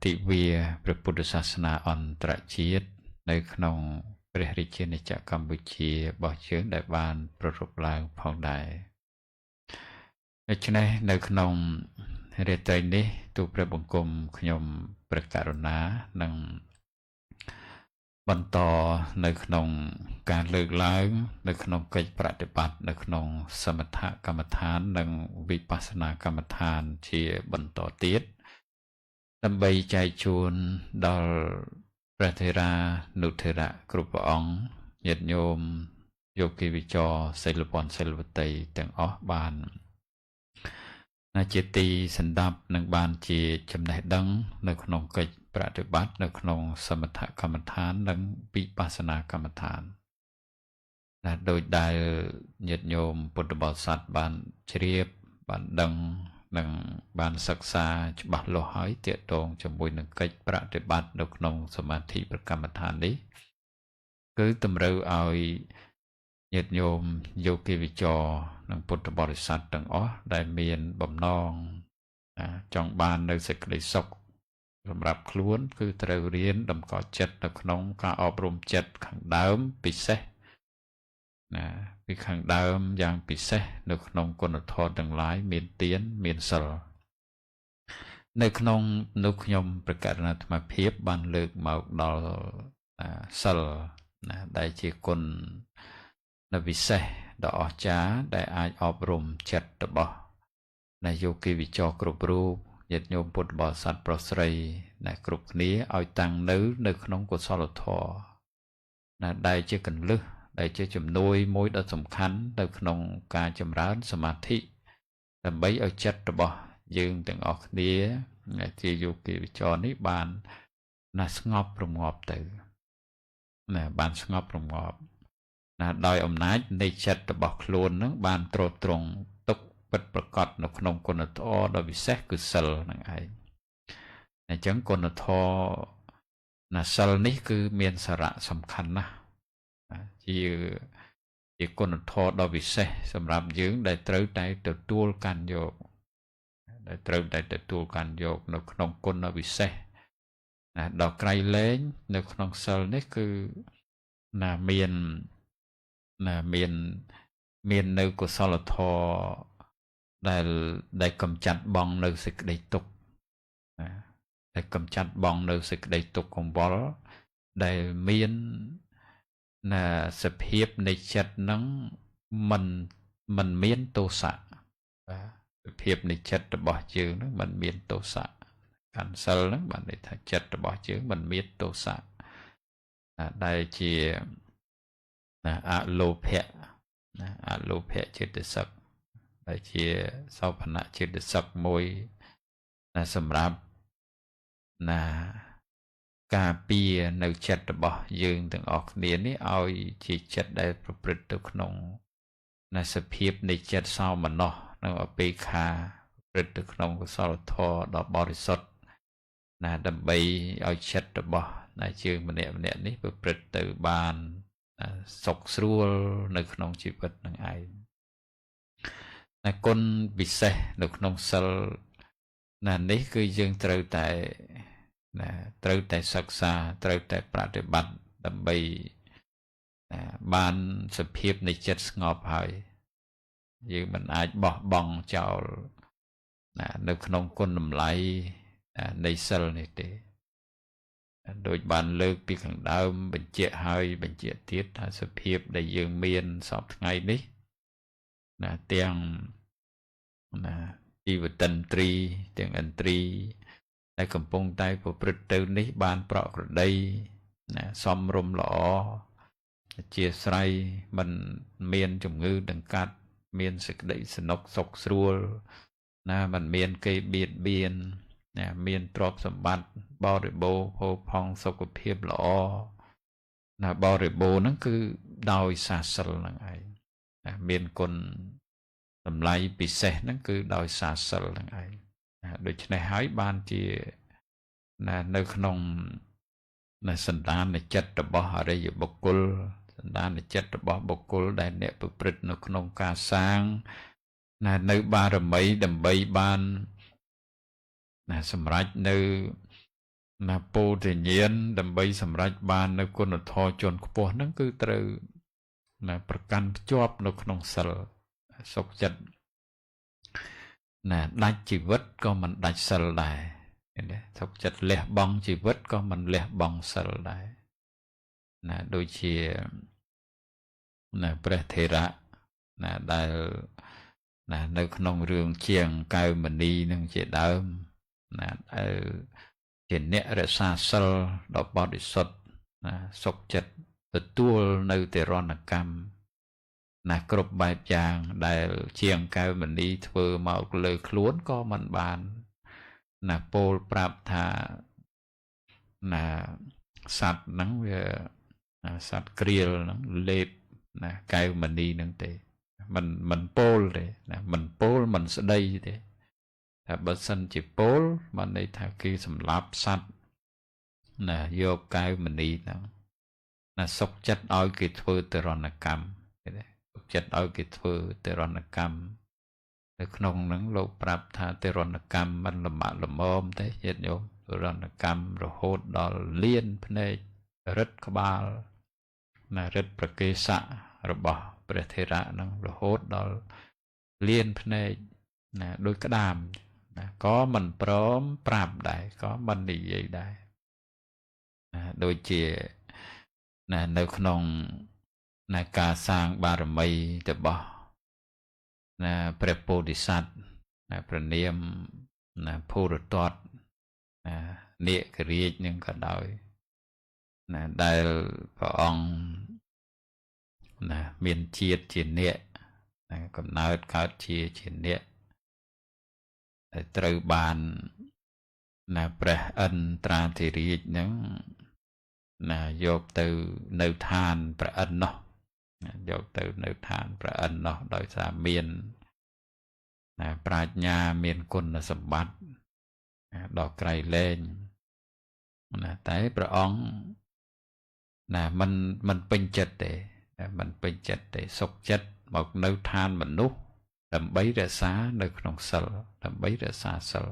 ติเวียพระพุทธศาสนาอันตรจิตในขนมព្រះរាជាណាចក្រកម្ពុជារបស់យើងដែលបានប្ររពឡើងផងដែរដូច្នេះនៅក្នុងរាត្រីនេះទូព្រះបង្គំខ្ញុំព្រះករុណានឹងបន្តនៅក្នុងការលើកឡើងនៅក្នុងកិច្ចប្រតិបត្តិនៅក្នុងសមថកម្មដ្ឋាននិងវិបស្សនាកម្មដ្ឋានជាបន្តទៀតដើម្បីចែកជូនដល់ព្រះថេរានុថេរៈគ្រប់ព្រះអង្គញាតិញោមយោគីវិចរសិលពន្ធសិលវតីទាំងអស់បានជាទីសន្តាប់និងបានជាចំណេះដឹងនៅក្នុងកិច្ចប្រតិបត្តិនៅក្នុងសមថកម្មដ្ឋាននិងវិបស្សនាកម្មដ្ឋានដោយដែលញាតិញោមពុទ្ធបរិស័ទបានជ្រាបបានដឹងនិងបានសិក្សាច្បាស់លាស់ហើយទាក់ទងជាមួយនឹងកិច្ចប្រតិបត្តិនៅក្នុងសមាធិប្រកម្មដ្ឋាននេះគឺតម្រូវឲ្យញាតិញោមយោគីវិចរនិងពុទ្ធបរិស័ទទាំងអស់ដែលមានបំណងចង់បាននៅសេចក្តីសុខសម្រាប់ខ្លួនគឺត្រូវរៀនតម្កល់ចិត្តនៅក្នុងការអប់រំចិត្តខាងដើមពិសេសពីខាងដើមយ៉ាងពិសេសនៅក្នុងគុណធម៌ទាំងឡាយមានទានមានសិលនៅក្នុងនោះខ្ញុំប្រកាសអាត្មាភាពបានលើកមកដល់សិលដែលជាគុណវិសេសដ៏អស្ចារ្យដែលអាចអប់រំចិត្តរបស់យោគីវិចរគ្រប់រូបញាតិញោមពុទ្ធបរិស័ទប្រុសស្រីគ្រប់គ្នាឲ្យតាំងនៅក្នុងកុសលធម៌ដែលជាកន្លឹះដែលជាជំនួយមួយដ៏សំខាន់នៅក្នុងការចម្រើនសមាធិដើម្បីឲ្យចិត្តរបស់យើងទាំងអស់គ្នាជាយោគីវិចរនេះបានស្ងប់រងាប់ទៅបានស្ងប់រងាប់ដោយអំណាចនៃចិត្តរបស់ខ្លួននឹងបានទ្រទ្រង់ទុកពិតប្រកបនៅក្នុងគុណធម៌ដ៏វិសេសគឺសិលនឹងឯងអញ្ចឹងគុណធម៌សិលនេះគឺមានសារៈសំខាន់ណាស់ជាគុណធម៌ដ៏វិសេសសម្រាប់យើងដែលត្រូវតែទទួលកាន់យកនៅក្នុងគុណវិសេសដ៏ក្រៃលែងនៅក្នុងសិលនេះគឺមាននៅកុសលធម៌ដែលកំចាត់បងនៅសេចក្តីទុក្ខដែលកំចាត់បងនៅសេចក្តីទុក្ខកង្វល់ដែលមានសភាពនៃចិត្តនឹងមិនមានទោសៈសភាពនៃចិត្តរបស់យើងនឹងមិនមានទោសៈកាន់សិលនឹងបានន័យថាចិត្តរបស់យើងមិនមានទោសៈដែលជាអលោភៈចិត្តសឹកដែលជាសោភណចិត្តសឹកមួយសម្រាប់ការពារនៅចិត្តរបស់យើងទាំងអស់គ្នានេះឲ្យជាចិត្តដែលប្រព្រឹត្តទៅក្នុងសភាពនៃចិត្តសោមនស្សនិងអពេក្ខាប្រព្រឹត្តទៅក្នុងកុសលធម៌ដ៏បរិសុទ្ធដើម្បីឲ្យចិត្តរបស់យើងម្នាក់នេះប្រព្រឹត្តទៅបានសុខស្រួលនៅក្នុងជីវិតនឹងឯងគុណពិសេសនៅក្នុងសិលនេះគឺយើងត្រូវតែសិក្សាត្រូវតែប្រតិបត្តិដើម្បីបានសភាពនៃចិត្តស្ងប់ហើយយើងមិនអាចបោះបង់ចោលនៅក្នុងគុណតម្លៃនៃសិលនេះទេដោយបានលើកពីខាងដើមបញ្ជាក់ហើយបញ្ជាក់ទៀតថាសភាពដែលយើងមានសពថ្ងៃនេះទាំងជីវតិន្ទ្រីទាំងឥន្ទ្រីដែលកំពុងតែប្រព្រឹត្តទៅនេះបានប្រក្រតីសមរម្យល្អជាស្រ័យមិនមានជំងឺដង្កាត់មានសេចក្តីសនុកសុខស្រួលមិនមានគេបៀតបៀនមានទ្រព្យសម្បត្តិបរិបូរណ៍ហូរផង់សុខភាពល្អបរិបូរណ៍ហ្នឹងគឺដោយសារសិលហ្នឹងឯងមានគុណតម្លៃពិសេសហ្នឹងគឺដោយសារសិលហ្នឹងឯងដូច្នេះហើយបានជានៅក្នុងសន្តានចិត្តរបស់អរិយបុគ្គលសន្តានចិត្តរបស់បុគ្គលដែលអ្នកប្រព្រឹត្តនៅក្នុងការសាងនៅបារមីដើម្បីបានសម្រេចនៅ ណាពោធិញ្ញាណដើម្បីសម្រេចបាននៅគុណធម៌ជាន់ខ្ពស់ហ្នឹងគឺត្រូវណាប្រកាន់ភ្ជាប់នៅក្នុងសិលសុខចិត្តណាដាច់ជីវិតក៏មិនដាច់សិលដែរឃើញទេសុខចិត្តលះបង់ជីវិតក៏មិនលះបង់សិលដែរណាដូចជាណាព្រះថេរៈណាដែលណានៅក្នុងរឿងជាងកែវមณีនឹងជាដើមណាដែលជាអ្នករក្សាសិលដ៏បរិសុទ្ធណាសុខចិត្តទទួលនៅទេរណកម្មណាគ្រប់បែបយ៉ាងដែលជាងកែវមณีធ្វើមកលើខ្លួនក៏មិនបានណាពោលប្រាប់ថាណាសត្វហ្នឹងវាសត្វក្រៀលហ្នឹងលេបណាកែវមณีហ្នឹងទេមិនពោលទេណាមិនពោលមិនស្ដីទេថាបើសិនជាពោលបានន័យថាគេសម្លាប់សត្វណាយកកែវមณีហ្នឹងណាសុកចិត្តឲ្យគេធ្វើទរណកម្មឃើញទេសុកចិត្តឲ្យគេធ្វើទរណកម្មនៅក្នុងហ្នឹងលោកប្រាប់ថាទរណកម្មមិនលំបាកលំមទេញាតិញោមទរណកម្មរហូតដល់លៀនភ្នែករឹតក្បាលណារឹតប្រកេសៈរបស់ព្រះថេរៈហ្នឹងរហូតដល់លៀនភ្នែកណាដោយក្តាមណាក៏មិនព្រមប្រាប់ដែរក៏មិននិយាយដែរណាដូចជាណានៅក្នុងណាការសាងបារមីរបស់ណាព្រះពោធិសត្វណាព្រះនាមណាភូរតតណានាគរាជនឹងក៏ដោយណាដែលព្រះអង្គណាមានជាតិជានាគណាកំណើតកើតជានាគដែលត្រូវបានណាព្រះឥន្ទ្រាធិរាជនឹងណាយកទៅនៅឋានព្រះឥន្ទនោះយកទៅនៅឋានព្រះឥន្ទនោះដោយសារមានណាប្រាជ្ញាមានគុណសម្បត្តិដល់ក្រៃលែងណាតែព្រះអង្គណាមិនពេញចិត្តទេមិនពេញចិត្តទេសុខចិត្តមកនៅឋានមនុស្សដើម្បីរក្សានៅក្នុងសិលដើម្បីរក្សាសិល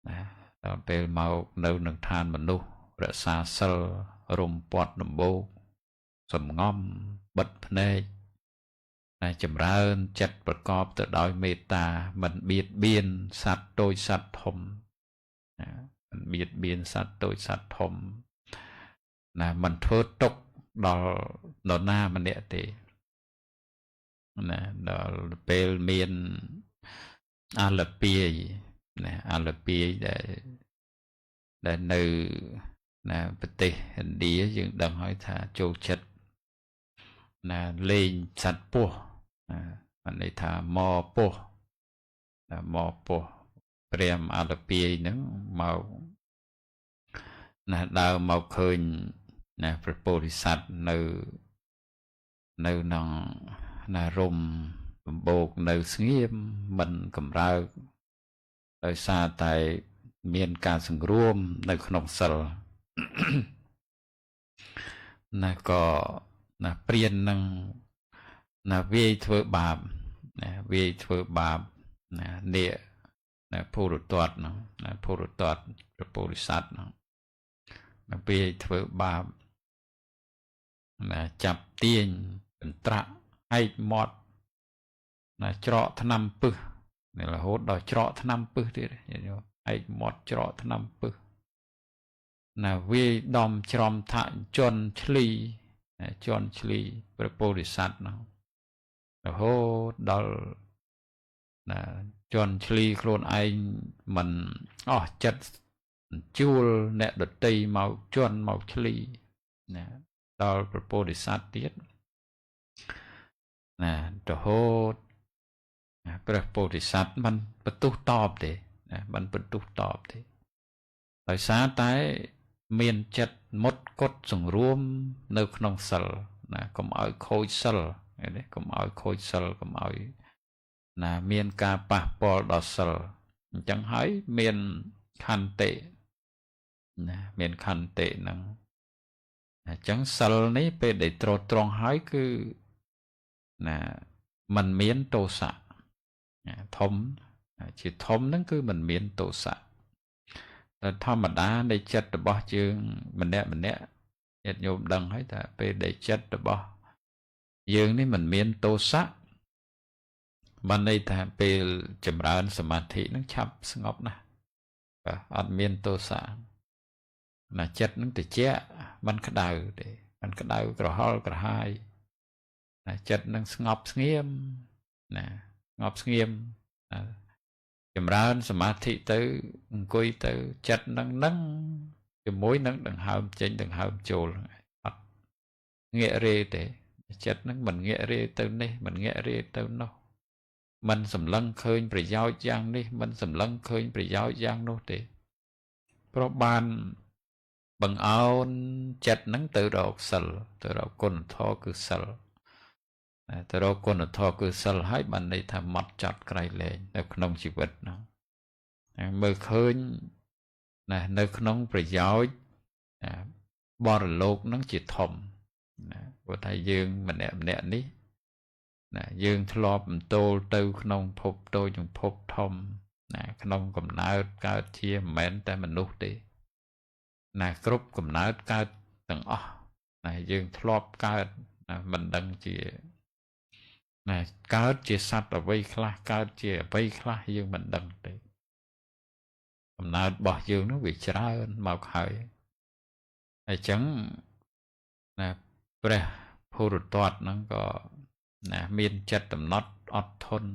ណាដល់ពេលមកនៅនឹងឋានមនុស្សរក្សាសិលរំពាត់ដំបូកសំងំបិទភ្នែកណាចម្រើនចិត្តប្រកបទៅដោយមេត្តាមិនបៀតបៀនសត្វតូចសត្វធំណាមិនបៀតបៀនសត្វតូចសត្វធំណាមិនធ្វើទុកដល់នរណាម្នាក់ទេណាដល់ពេលមានអាលពាយណាអាលពាយដែលនៅណាប្រទេសឥណ្ឌាយើងដឹងហើយថាចូលចិត្តណាលេងសត្វពស់ណាបានន័យថាមកពស់ណាមកពស់ព្រាហ្មណ៍អាលពាយហ្នឹងមកណាដើរមកឃើញណាព្រះពោធិសត្វនៅក្នុងណារមដំបូកនៅស្ងៀមមិនកម្រើកដោយសារតែមានការសង្រួមនៅក្នុងសិលណាក៏ណាព្រាននឹងណាវាយធ្វើបាបណាវាយធ្វើបាបណានាគណាភូរតតហ្នឹងណាភូរតតព្រះពោធិសត្វហ្នឹងណាវាយធ្វើបាបណាចាប់ទាញកន្ត្រាក់ហែកមាត់ណាច្រកថ្នាំពឹសនេះរហូតដល់ច្រកថ្នាំពឹសទៀតហែកមាត់ច្រកថ្នាំពឹសណាវាយដំច្រំថាជន់ឆ្លីជន់ឆ្លីព្រះពោធិសត្វនោះរហូតដល់ណាជន់ឆ្លីខ្លួនឯងមិនអស់ចិត្តជួលអ្នកដតីមកជន់មកឆ្លីណាដល់ព្រះពោធិសត្វទៀតណារហូតព្រះពោធិសត្វមិនបន្ទុះតបទេណាមិនបន្ទុះតបទេដោយសារតែមានចិត្តមុតគត់សង្រួមនៅក្នុងសិលណាកុំឲ្យខូចសិលឃើញទេកុំឲ្យខូចសិលកុំឲ្យណាមានការប៉ះពាល់ដល់សិលអញ្ចឹងហើយមានខន្តិណាមានខន្តិហ្នឹងអញ្ចឹងសិលនេះពេលដែលត្រួតត្រងហើយគឺណាมันមានទោសៈធំជាធំហ្នឹងគឺมันមានទោសៈ តែធម្មតានៃចិត្តរបស់យើងម្នាក់ញាតិញោមដឹងហើយថាពេលដែលចិត្តរបស់យើងនេះមិនមានទោសៈបានន័យថាពេលចម្រើនសមាធិនឹងឆាប់ស្ងប់ណាស់បាទអត់មានទោសៈណាចិត្តនឹងត្រជាក់មិនក្តៅទេមិនក្តៅក្រហល់ក្រហាយណាចិត្តនឹងស្ងប់ស្ងៀមណាស្ងប់ស្ងៀមណាចម្រើនសមាធិទៅអង្គុយទៅចិត្តនឹងជាមួយនឹងដង្ហើមចេញដង្ហើមចូលអត់ងាករេទេចិត្តនឹងមិនងាករេទៅនេះមិនងាករេទៅនោះមិនសម្លឹងឃើញប្រយោជន៍យ៉ាងនេះមិនសម្លឹងឃើញប្រយោជន៍យ៉ាងនោះទេព្រោះបានបង្អោនចិត្តនឹងទៅរកសិលទៅរកគុណធម៌គឺសិលទៅរកគុណធម៌គឺសិលហើយបានន័យថាម៉ត់ចត់ក្រៃលែងនៅក្នុងជីវិតនោះមើលឃើញណានៅក្នុងប្រយោជន៍បរលោកនឹងជាធំណាព្រោះថាយើងម្នាក់នេះណាយើងធ្លាប់បន្ទោលទៅក្នុងភពតូចភពធំណាក្នុងកំណើតកើតជាមិនមែនតែមនុស្សទេណាគ្រប់កំណើតកើតទាំងអស់ណាយើងធ្លាប់កើតណាមិនដឹងជាណាកើតជាសត្វអ្វីខ្លះកើតជាអ្វីខ្លះយើងមិនដឹងទេកំណើតរបស់យើងនោះវាច្រើនមកហើយអញ្ចឹងណាព្រះពុរតតហ្នឹងក៏ណាមានចិត្តដំណត់អត់ធន់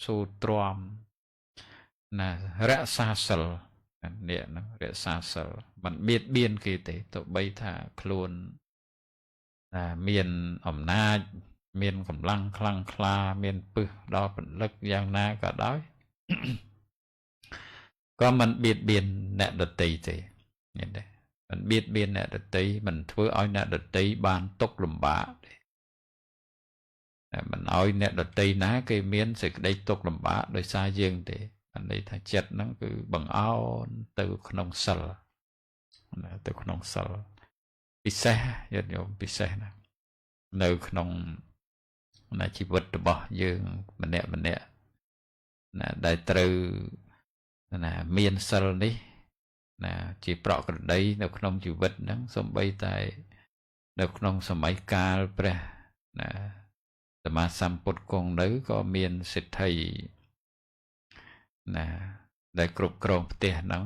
ស៊ូទ្រាំណារក្សាសិលនេះហ្នឹងរក្សាសិលមិនបៀតបៀនគេទេទោះបីថាខ្លួនណាមានអំណាចមានកម្លាំងខ្លាំងក្លាមានពឹសដល់ពលិកយ៉ាងណាក៏ដោយក៏មិនបៀតបៀនអ្នកដតីទេឃើញទេមិនបៀតបៀនអ្នកដតីមិនធ្វើឲ្យអ្នកដតីបានទុក្ខលំបាកទេមិនឲ្យអ្នកដតីណាគេមានសេចក្តីទុក្ខលំបាកដោយសារយើងទេបានន័យថាចិត្តហ្នឹងគឺបង្អោនទៅក្នុងសិលទៅក្នុងសិលពិសេសញាតិញោមពិសេសណានៅក្នុងជីវិតរបស់យើងម្នាក់ណាដែលត្រូវណាមានសិលនេះណាជាប្រក្រតីនៅក្នុងជីវិតហ្នឹងសូម្បីតែនៅក្នុងសម័យកាលព្រះណាសម្មាសម្ពុទ្ធគង់នៅក៏មានសិទ្ធិណាដែលគ្រប់គ្រងផ្ទះហ្នឹង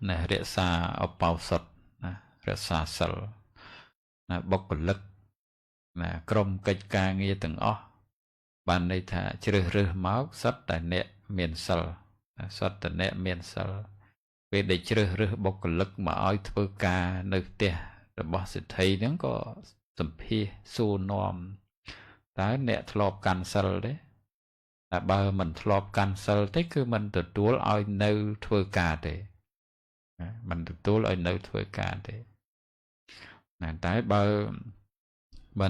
ណារក្សាឧបោសថណារក្សាសិលណាបុគ្គលិកណាក្រុមកិច្ចការងារទាំងអស់បានន័យថាជ្រើសរើសមកសុទ្ធតែអ្នកមានសិលសុទ្ធតែអ្នកមានសិលពេលដែលជ្រើសរើសបុគ្គលិកមកឲ្យធ្វើការនៅផ្ទះរបស់សិទ្ធិហ្នឹងក៏សម្ភាសសួរនាំតើអ្នកធ្លាប់កាន់សិលទេតែបើមិនធ្លាប់កាន់សិលទេគឺមិនទទួលឲ្យនៅធ្វើការទេមិនទទួលឲ្យនៅធ្វើការទេណាតែបើ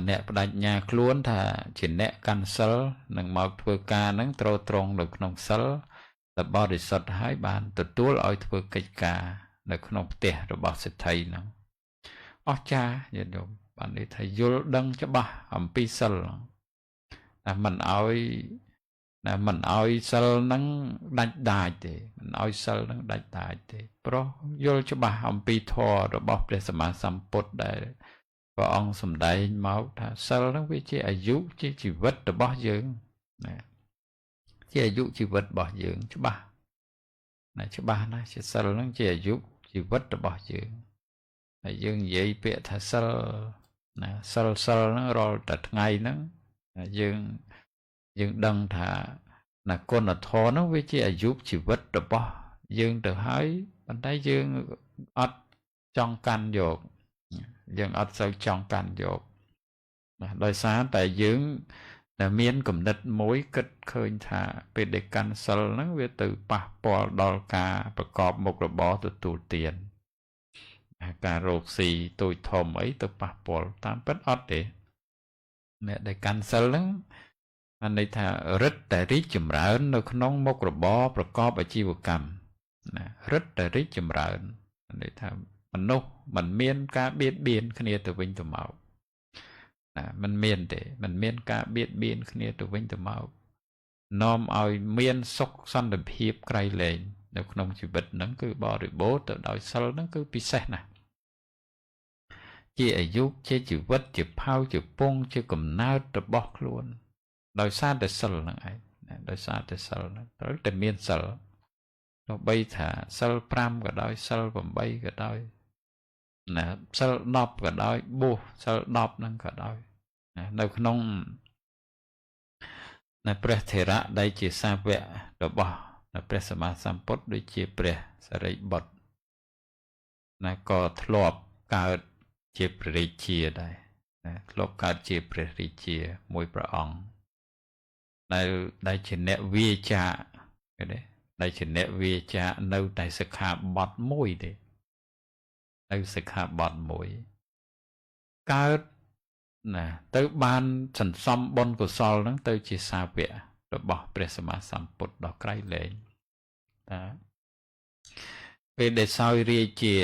អ្នកបដិញ្ញាខ្លួនថាជាអ្នកកាន់សិលនឹងមកធ្វើការហ្នឹងត្រូវត្រង់នៅក្នុងសិលតែបរិសុទ្ធហើយបានទទួលឲ្យធ្វើកិច្ចការនៅក្នុងផ្ទះរបស់សិទ្ធិហ្នឹងអស្ចារ្យញាតិញោមបានន័យថាយល់ដឹងច្បាស់អំពីសិលតែមិនឲ្យសិលហ្នឹងដាច់ដាច់ទេមិនឲ្យសិលហ្នឹងដាច់ដាច់ទេព្រោះយល់ច្បាស់អំពីធម៌របស់ព្រះសម្មាសម្ពុទ្ធដែលព្រះអង្គសម្ដែងមកថាសិលហ្នឹងវាជាអាយុជាជីវិតរបស់យើងណាជាអាយុជីវិតរបស់យើងច្បាស់ណាច្បាស់ណាជាសិលហ្នឹងជាអាយុជីវិតរបស់យើងហើយយើងនិយាយពាក្យថាសិលណាសិលហ្នឹងរាល់តែថ្ងៃហ្នឹងយើងដឹងថាណាគុណធម៌ហ្នឹងវាជាអាយុជីវិតរបស់យើងទៅហើយប៉ុន្តែយើងអត់ចង់កាន់យកយើងអត់សូវចង់កាន់យកណាដោយសារតែយើងតែមានគំនិតមួយគិតឃើញថាពេលដែលកាន់សិលហ្នឹងវាទៅប៉ះពាល់ដល់ការប្រកបមុខរបរទទួលទានការរកស៊ីទូចធំអីទៅប៉ះពាល់តាមពិតអត់ទេអ្នកដែលកាន់សិលហ្នឹងបានន័យថារឹតតែរីកចម្រើននៅក្នុងមុខរបរប្រកបអាជីវកម្មណារឹតតែរីកចម្រើនបានន័យថាមនុស្សមិនមានការបៀតបៀនគ្នាទៅវិញទៅមកណាมันមានទេมันមានការបៀតបៀនគ្នាទៅវិញទៅមកនាំឲ្យមានសុខសន្តិភាពក្រៃលែង នៅក្នុងជីវិតហ្នឹងគឺបរិបូរទៅដោយសិលហ្នឹងគឺពិសេសណាស់ជាអាយុជាជីវិតជាផៅជាពងជាកំណើតរបស់ខ្លួនដោយសារតែសិលហ្នឹងឯងដោយសារតែសិលហ្នឹងត្រូវតែមានសិលទោះបីថាសិល5ក៏ដោយសិល8ក៏ដោយណាសិល10ក៏ដោយបួសសិល10ហ្នឹងក៏ដោយណានៅក្នុងព្រះថេរៈដែលជាសាវករបស់ព្រះសម្មាសម្ពុទ្ធដូចជាព្រះសារីបុត្រណាក៏ធ្លាប់កើតជាព្រះរាជាដែរណាធ្លាប់កើតជាព្រះរាជាមួយព្រះអង្គដែលជាអ្នកវាចាឃើញទេដែលជាអ្នកវាចានៅតែសិក្ខាបទមួយទេនៅសិក្ខាបទមួយកើតណាទៅបានសន្សំបុណ្យកុសលហ្នឹងទៅជាសាវករបស់ព្រះសម្មាសម្ពុទ្ធដ៏ក្រៃលែងតាពេលដែលសោយរាជជា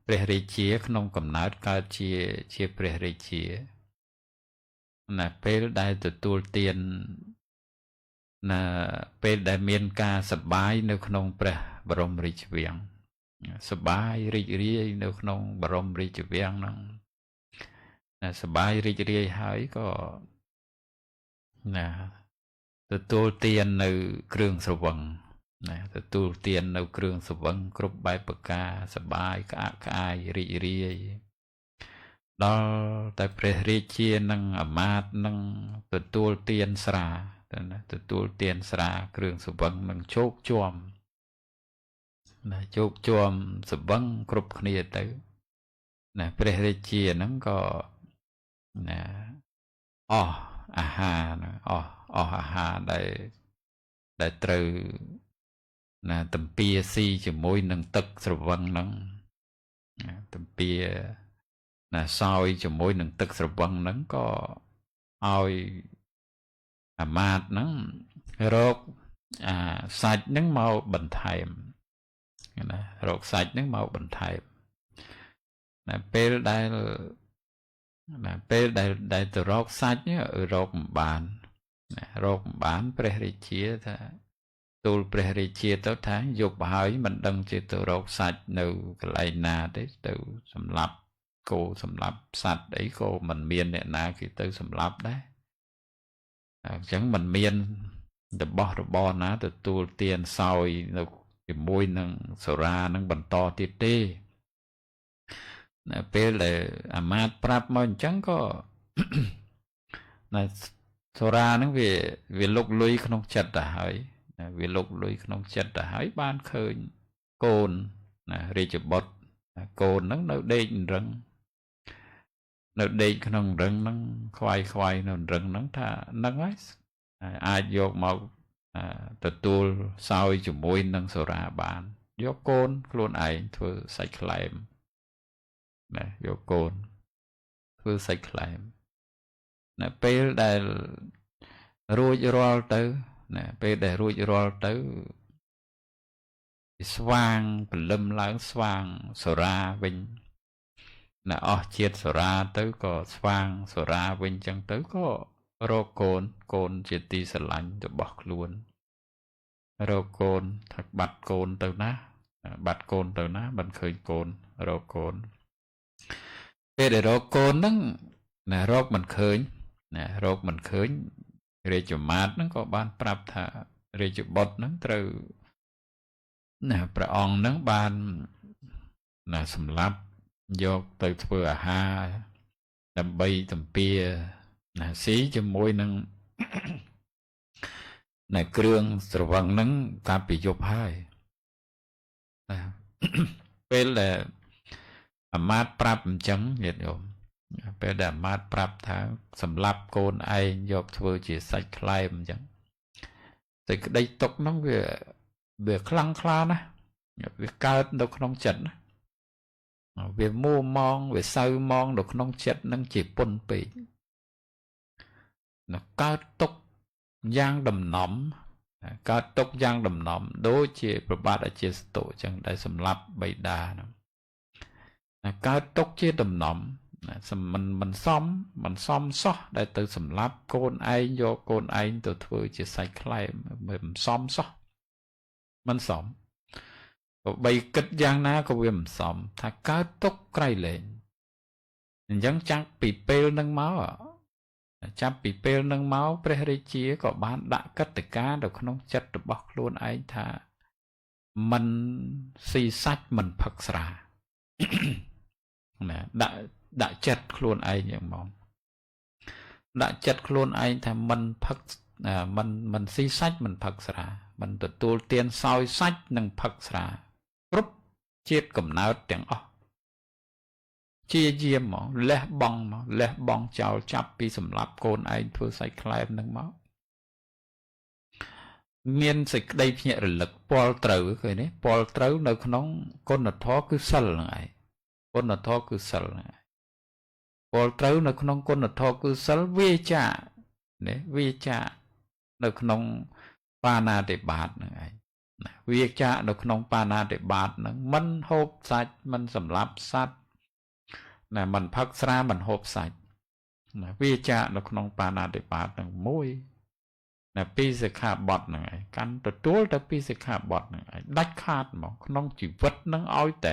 ព្រះរាជាក្នុងកំណើតកើតជាព្រះរាជាណាពេលដែលទទួលទានណាពេលដែលមានការសប្បាយនៅក្នុងព្រះបរមរាជវាំងសប្បាយរីករាយនៅក្នុងបរមរាជវាំងហ្នឹងណាសប្បាយរីករាយហើយក៏ណាទទួលទាននៅគ្រឿងស្រវឹងណាទទួលទាននៅគ្រឿងស្រវឹងគ្រប់បែបប្រការសប្បាយក្អាកក្អាយរីករាយដល់តែព្រះរាជានិងអាមាត្យនឹងទទួលទានស្រាណាទទួលទានស្រាគ្រឿងស្រវឹងនឹងជោគជាំណាជោគជាំស្រវឹងគ្រប់គ្នាទៅណាព្រះរាជាហ្នឹងក៏ណាអស់អាហារអស់អាហារដែលត្រូវណាតំពាស៊ីជាមួយនឹងទឹកស្រវឹងហ្នឹងតំពាណាសោយជាមួយនឹងទឹកស្រវឹងហ្នឹងក៏ឲ្យអាមាត្យហ្នឹងរកសាច់ហ្នឹងមកបន្ថែមណារកសាច់ហ្នឹងមកបន្ថែមណាពេលដែលទៅរកសាច់រកមិនបានណារកមិនបានព្រះរាជាថាទូលព្រះរាជាទៅថាយកទៅហើយមិនដឹងជាទៅរកសាច់នៅកន្លែងណាទេទៅសម្លាប់គោសម្លាប់សត្វអីក៏មិនមានអ្នកណាគេទៅសម្លាប់ដែរអញ្ចឹងមិនមានរបស់របរណាទទួលទានសោយនៅជាមួយនឹងសូរានឹងបន្តទៀតទេនៅពេលដែលអាមាត្យប្រាប់មកអញ្ចឹងក៏សូរានឹងវាលុកលុយក្នុងចិត្តទៅហើយវាលុកលុយក្នុងចិត្តទៅហើយបានឃើញកូនណារាជបុត្រកូនហ្នឹងនៅដេករឹងនៅដេកក្នុងរឹងហ្នឹងខ្វាយនៅរឹងហ្នឹងថាហ្នឹងហើយអាចយកមកទទួលសោយជាមួយនឹងសូរាបានយកកូនខ្លួនឯងធ្វើសាច់ខ្លែមណាយកកូនធ្វើសាច់ខ្លែមណាពេលដែលរួចរាល់ទៅណាពេលដែលរួចរាល់ទៅស្វាងព្រលឹមឡើងស្វាងសូរាវិញណាអស់ជាតិសូរាទៅក៏ស្វាងសូរាវិញចឹងទៅក៏រកកូនជាទីស្រឡាញ់របស់ខ្លួនរកកូនថាបាត់កូនទៅណាបាត់កូនទៅណាមិនឃើញកូនរកកូនពេលដែលរកកូនហ្នឹងណារកមិនឃើញណារកមិនឃើញរាជមាត្រហ្នឹងក៏បានប្រាប់ថារាជបុត្រហ្នឹងត្រូវណាព្រះអង្គហ្នឹងបានណាសម្លាប់យកទៅធ្វើអាហារដើម្បីតំពាណាស៊ីជាមួយនឹងនៅគ្រឿងស្រវឹងហ្នឹងកាលពីយប់ហើយណាពេលដែលអាមាត្យប្រាប់អញ្ចឹងញាតិញោមពេលដែលអាមាត្យប្រាប់ថាសម្លាប់កូនឯងយកធ្វើជាសាច់ខ្លែមអញ្ចឹងតែក្តីទុកហ្នឹងវាខ្លាំងក្លាណាស់វាកើតនៅក្នុងចិត្តណាវាមួម៉ងវាសៅម៉ងនៅក្នុងចិត្តហ្នឹងជាពុនពេកកើតទុកយ៉ាងដំណំកើតទុកយ៉ាងដំណំដូចជាប្របាទអជាសតុអញ្ចឹងដែលសម្លាប់បិតាហ្នឹងកើតទុកជាដំណំមិនសមសោះដែលទៅសម្លាប់កូនឯងយកកូនឯងទៅធ្វើជាសាច់ខ្លែមមិនសមសោះមិនសម bay kịch giang na có viêm xóm thà cá tốc cay lên dân chắc bị pêu nâng máu à chắc bị pêu nâng máu pre rê chia có bán đã cất từ cá được không chất được bọc luôn ấy thà mình xì sách mình phật ra nè đã chất luôn ấy những mong đã chất luôn ấy thà mình phật mình xì sách mình phật ra mình tự tu tiên soi sách nâng phật ra rút chết cầm nào tiếng chia diêm mà lẽ bong chào chắp pi sầm lạp côn anh thua say climb nâng máu miên dịch đây nhẹ lực Paul trừ cái này Paul trừ nơi con con là thó cứ sờ này con là thó cứ sờ này Paul trừ nơi con là thó cứ sờ vi cha đấy vi cha nơi con pana để bát này vi cha nơi con pana để bát nó mình hộp sạch mình sầm lạp sạch nè mình phật ra mình hộp sạch vi cha nó không pana để bát nó môi nè pi se khá bọt này căn từ túi tới pi se khá bọt này đách khát mà không chỉ vật nó oiแ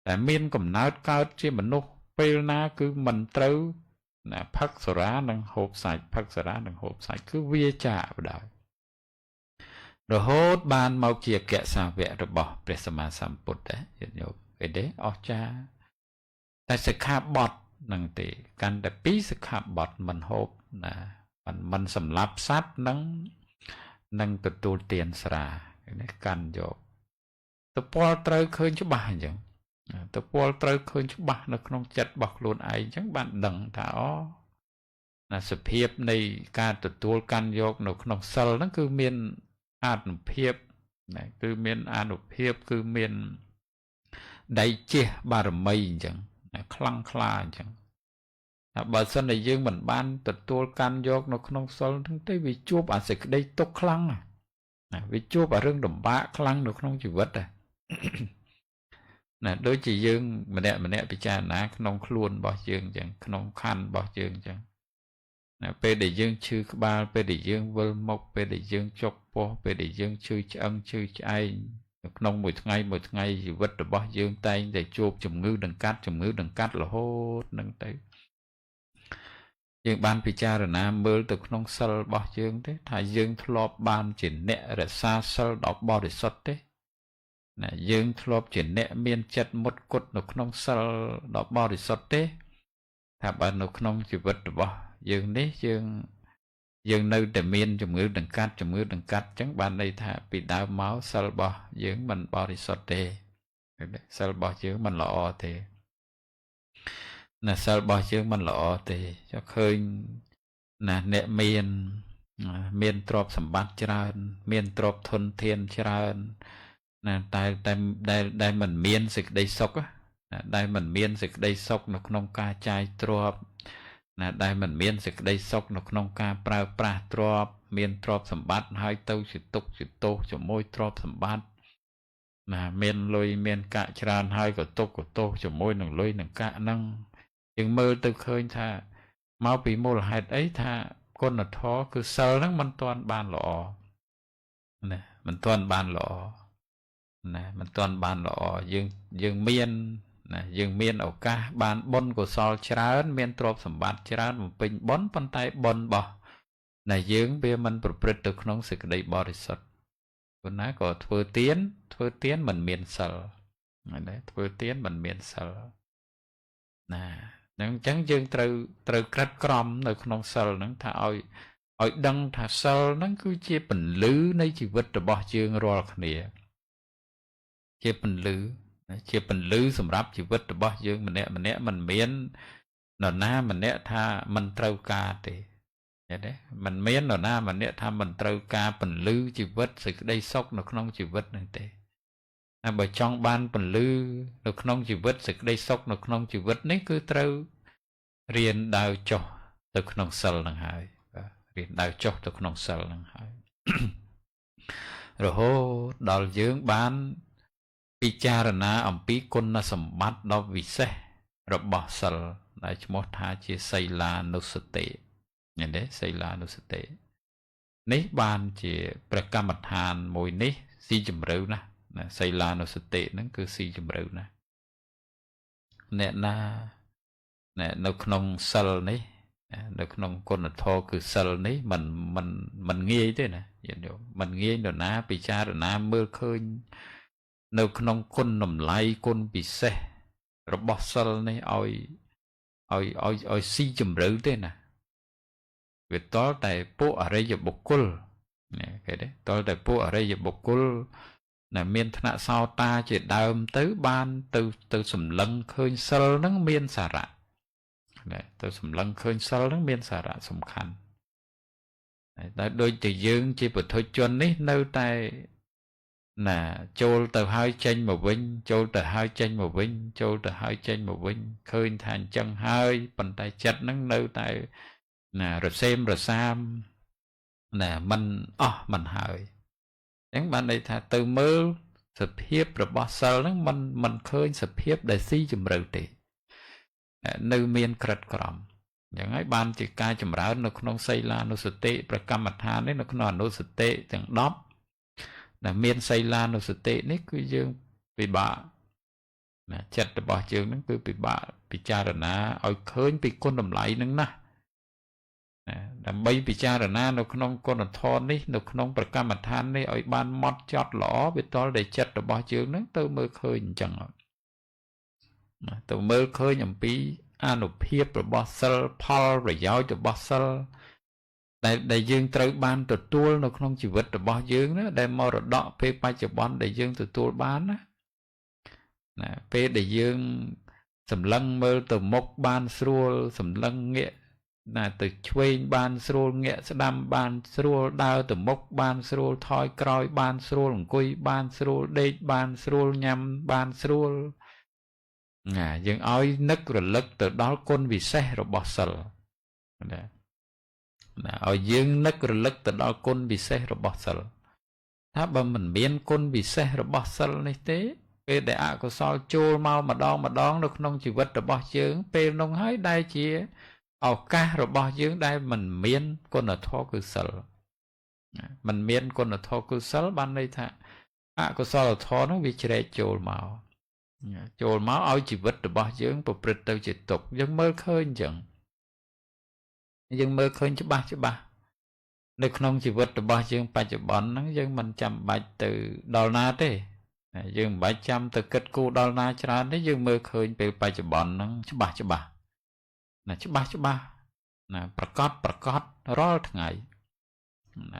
ต่miên cầm nát cao chứ mình nô pi na cứ mình trâu nè phật ra nó hộp sạch phật ra nó hộp sạch cứ vi cha vào đời rồi hốt ban mau chia kẹt xa vẽ rồi bỏ để sama samput đấy nhiều cái đấy ở chaแต่สคาบอดนั่งตีกันแต่ปีสคาบอดมันโฮบนะมันสำลับซัดนั่งตัวตูเตียนสระนี่กันโยกตัวปอลเตอร์เคยชุบะอย่างตัวปอลเตอร์เคยชุบะในขนมจัดบอกลุนไอจังบันดังถ้าอ๋อนะสเพียบในการตัวตูกันโยกในขนมเซลนั่นคือเมียนอาหนุเพียบนะคือเมียนอาหนุเพียบคือเมียนได้เจี๊ยบารมีจังคลั่งคลาจังบางส่วนในยื่นเหมือนบ้านตัดตัวการยกนกนกสลทั้งที่วิจูบอาจจะได้ตกคลั่งวิจูบเรื่องดมบ้าคลั่งนกนกชีวิตโดยจียื่นมันเนี่ยพิจารณาขนมคล้วนบ่ยื่นจังขนมคันบ่ยื่นจังไปได้ยื่นชื่อบาไปได้ยื่นวลมกไปได้ยื่นจกโปไปได้ยื่นชื่อจังชื่อใจนองmột ngày chỉ vật được bao dương tay để chụp chùm ngư đằng cát là hốt nâng tay dương ban picha rồi na mơ từ nông sal bao dương thế thay dương thlop ban chỉ nẹt rồi xa sal đọc bao để xuất thế nè dương thlop chỉ nẹt miên chặt một cột được nông sal đọc bao để xuất thế thà ban được nông chỉ vật được bao dương đấy dương nơi để miên chùm ngư đằng cát chẳng ban đây thà bị đau máu sal bò dưỡng mình bò đi sọt đề sal bò dưỡng mình lọ thì nè sal bò dưỡng mình lọ thì cho khơi nè nệ miên trộp sầm bát trơn miên trộp thôn thiên trơn nè đây mình miên dịch đây sốc á đây mình miên dịch đây sốc nó không ca chai trộpได้มันเมียนสึกได้ซกนกนงกาปลาตรอบเมียนตรอบสมบัติให้เต้าสิตุกสิโตจะมวยตรอบสมบัติเมียนลอยเมียนกะชรานให้ก็โตจะมวยหนึ่งลอยหนึ่งกะนั่งยังมือตึกเคยท่าเมาปีโมลหายไอ้ท่าก้นท้อคือเซลนั่งมันตอนบานหล่อเนี่ยมันตอนบานหล่อนะมันตอนบานหล่อยังเมียนdương miên ở ca bàn bôn của sol chán miên trộp sầm bát chán một bình bón bàn tay bón bò này dương bia mình bật bật được nông sự đầy bò để sọt còn nãy có thưa tiến mình miên sờ đấy thưa tiến mình miên sờ nè nhưng chẳng dương từ cắt crom được nông sờ nó thà oi đăng thà sờ nó cứ chia bình lứ này chỉ vật được bò dương rồi nè chia bình lứ chia bình lưสำหรับชีวิตរបស់យើងម្នាក់មិនមាននរណាម្នាក់ថាមិនត្រូវការទេឃើញទេមិនមាននរណាម្នាក់ថាមិនត្រូវការbìnhលឺជីវិតសេចក្តីសុខនៅក្នុងជីវិតនឹងទេតែបើចង់បានbìnhលឺនៅក្នុងជីវិតសេចក្តីសុខនៅក្នុងជីវិតនេះគឺត្រូវរៀនដើរចុះទៅក្នុងសិលនឹងហើយរៀនដើរចុះទៅក្នុងសិលនឹងហើយរហូតដល់យើងបានពិចារណាអំពីគុណសម្បត្តិដ៏វិសេសរបស់សិលដែលឈ្មោះថាជាសីលានុសតិឃើញទេសីលានុសតិនេះបានជាព្រះកម្មដ្ឋានមួយនេះស៊ីជម្រៅណាស់ xây la nó sẽ tệ nó cứ si chùm rượu nè nè nè nó không sal này nó không con là thô cứ sal này mình nghe thế nè mình nghe rồi ná bị cha rồi ná mơ khơi nó không con nằm lại con bị xe rồi bỏ sal này oi si chùm rượu thế nè việc đó tại bộ ở đây giờ bộc cul nè cái đấy tôi tại bộ ở đây giờ bộc cul là miền thạ sao ta chỉ đàm tới ban từ sầm lăng khơi sơ nó miền xà rạ này từ sầm lăng khơi sơ nó miền xà rạ sầm khăn này đôi từ dương chỉ bật thôi chôn ấy nơi tay là châu từ hai chân mà vinh châu từ hai chân mà vinh châu từ hai chân mà vinh khơi thành chân hai bàn tay chặt nó nơi tay là rồi xem rồi sam là mình hơi những bạn này thà từ mơ sập hiếp rồi bỏ sờ nó mình khơi sập hiếp để xí chùm rượu thì nơi miền cật còm những ấy ban chỉ ca chùm ráo nó không xây la nó sụt tệ và cam mặt hà đấy nó không nó sụt tệ chẳng đó là miền xây la nó sụt tệ đấy cứ dương bị bạ chặt rồi bỏ trường nó cứ bị bạ bị cha rồi ná ôi khơi bị con đầm lại nâng na đầm bay bị cha rồi na nó không con là thon đấy nó không bật cam mặt than đấy ở ban mót chót lỏ bị to để chặt rồi bỏ trường nó tôi mơ khơi chẳng tôi mơ khơi nhầm pi anh nộp hiệp rồi bỏ sel Paul rồi giáo cho bỏ sel đại dương trời ban từ tua nó không chỉ vật rồi bỏ dương đó đại mò rồi đọ pe ba chục bon đại dương từ tua bán á pe đại dương sầm lăng mơ từ mốc ban srul sầm lăng nghĩa là từ chuyên ban srul nghĩa sẽ đam ban srul đào từ mốc ban srul thoi còi ban srul cùi ban srul đê ban srul nhâm ban srul dương oi nức rồi lức từ đó con vì xe rồi bỏ sờ ở dương nức rồi lức từ đó con vì xe rồi bỏ sờถ้าบ่mình biến con vì xe rồi bỏ sờ này thế pe để ạ có sao chôl mau mà đón được nông chỉ vật rồi bỏ dương pe nông hái đây chỉ ở ca rồi bỏ dương đây mình biến con ở thọ cứ sờ mình biến con ở thọ cứ sờ ban đây thà ạ có sao thọ nó bị chạy chôl mau chôl máu áo chỉ vật được bao dưỡng bộ bịch tàu chỉ tục dân mơ khơi chẳng dân mơ khơi cho ba nơi không chỉ vật được bao dưỡng ba chục bón nó dân mình chăm bạch từ đào na thế dân bảy trăm từ kết cu đào na cho ra đấy dân mơ khơi về ba chục bón nó cho ba là cho ba là bạc cót rõ ngày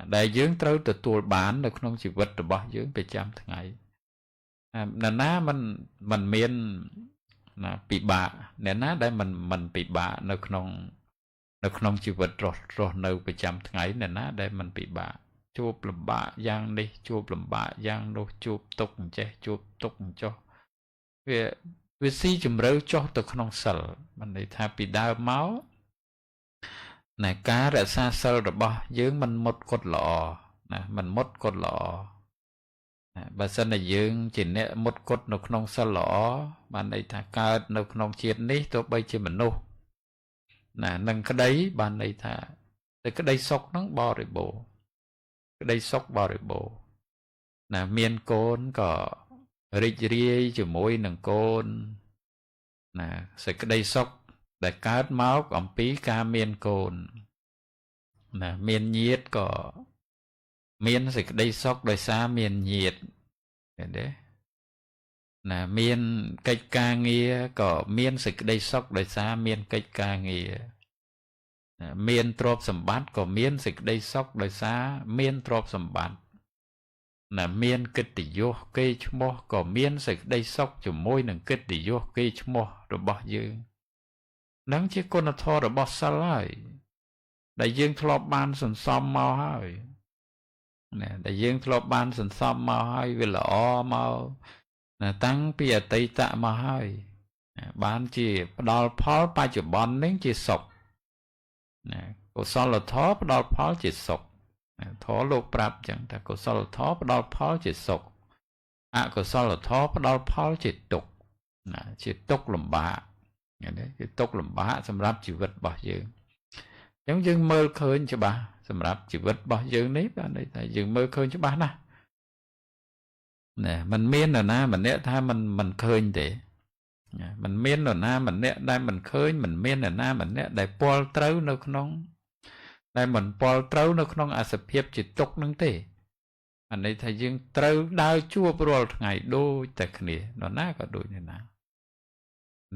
đại dưỡng trâu từ tuổi bán nơi không chỉ vật được bao dưỡng về trăm ngày nè ná mình miền là bị bạ nè ná đây mình bị bạ nó không chịu vật rồi nơi bị chăm ngày nè ná đây mình bị bạ chụp làm bạ giang đi chụp làm bạ giang đâu chụp tục che chụp tục cho vì si chùm rêu cho từ không sờ mình đi thay bị đau máu nè cá đã xa sơ rồi bỏ dưới mình một cột lọ nè mình một cột lọ bà sân là dương chỉ nè một cột nó không xa lỏ bạn ấy thà cao nó không chiến ní tôi bây chỉ mình nô nè nâng cái đấy bạn ấy thà cái đấy sốc nó bò rồi bộ cái đấy sốc bò rồi bộ nè miên côn có rít ria chỉ môi nâng côn nè sẽ cái đấy sốc để cát máu còn pí ca miên côn nè miên nhiệt có miên sẽ đây sốc đời xa miên nhiệt đấy là miên cách ca nghĩa có miên sự đây sốc đời xa miên cách ca nghĩa miên trộp sầm bát có miên sự đây sốc đời xa miên trộp sầm bát là miên kết tỷ vô cây chmo có miên sự đây sốc cho môi nâng kết tỷ vô cây chmo rồi bỏ dương nắng chỉ con là thò rồi bỏ xa lại đại dương thọp ban sần xóm mau hơi nè đại dương thọp ban sần xóm mau hơi vì là o mau nè tăng bây giờ tây tạ mau hơi ban chỉ đào pháo ba chục bon đến chỉ sọc nè cô sao là thó đào pháo chỉ sọc thó lục prap chẳng ta cô sao là thó đào pháo chỉ sọc cô sao là thó đào pháo chỉ tục nè chỉ tục làm bạ đấy chỉ tục làm bạ sầm ráp chỉ vật bỏ dương giống như mơ khơi cho bà sầm ráp chỉ vật bỏ dương đấy bạn đây tại dương mơ khơi cho bà nè nè mình miên rồi na mình nè tha mình khơi để mình miên rồi na mình nè đây mình khơi mình miên rồi na mình nè đây pol trâu nó không đây mình pol trâu nó không à sập hiệp chỉ tục nâng thế anh ấy thấy dương trâu đau chua bro ngày đôi tật nè nó na có đôi như nào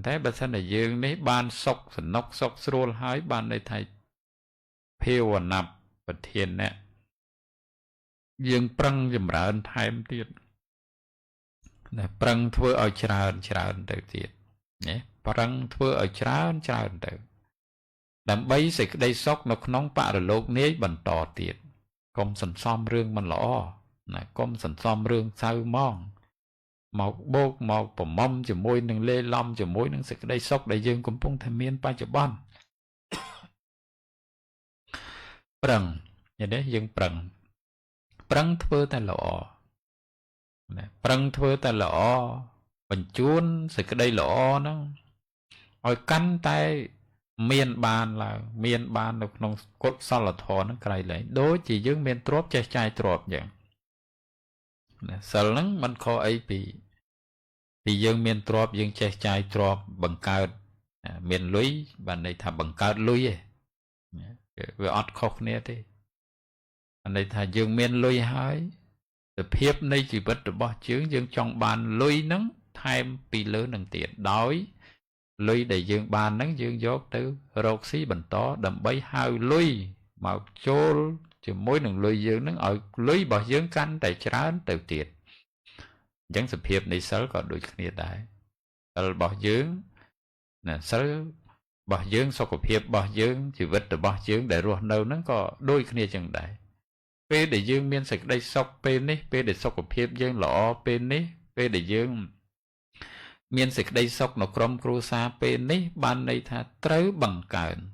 thế bà thân là dương đấy ban sọc phần nóc sọc srol hái ban đây thầy phiêu nạp vật thiền nè dương prăng dùm ra ơn thêm tiết nè prăng thưa ở tràn từ tiết nhé prăng thưa ở tràn từ đám bấy dịch đây sóc nó nóng bạ rồi lột nế bẩn tỏ tiết công sẵn xóm rương mình lõ nè công sẵn xóm rương sao mong một bốc một bổng mông cho môi nâng lê long cho môi nâng dịch đây sóc đại dương cũng phong thêm miên ba cho bon prăng như đấy dương prăng thưa ta lõ prăng thưa ta lõ bẩn chuôn dịch đây lõ nó rồi căn tay miên ban được nông cốt sao là thò nó cái này đối chỉ dương miên trộp chai trộp vậy sợ lắm mình khó ấy vì dương miên trộp dương chai trộp bằng cao miên lưới bạn này thà bằng cao lưới ấy về ọt khóc nè thế anh này thà dương miên lưới hái tập hiệp này chỉ bất được bao chướng dương trong bàn lưới nắng thêm bị lớn nâng tiền đói lùi để dương bàn nắng dương dốt từ rột xí bình tó đầm bấy hai lùi mà chôn chỉ mỗi nâng lùi dương nắng ở lùi bỏ dương canh tại trán từ tiệt chẳng sự hiệp này sớm còn đôi khi đại bỏ dương nè sớm bỏ dương sau cuộc hiệp bỏ dương chỉ vật được bỏ dương để ruột đâu nó có đôi khi chẳng đại p để dương miên sạch đây sọc p ní p để sau cuộc hiệp dương lọ p ní p để dương miên dịch đây sọc nó krom kru sa pe ní ban đây tha trâu bằng cờn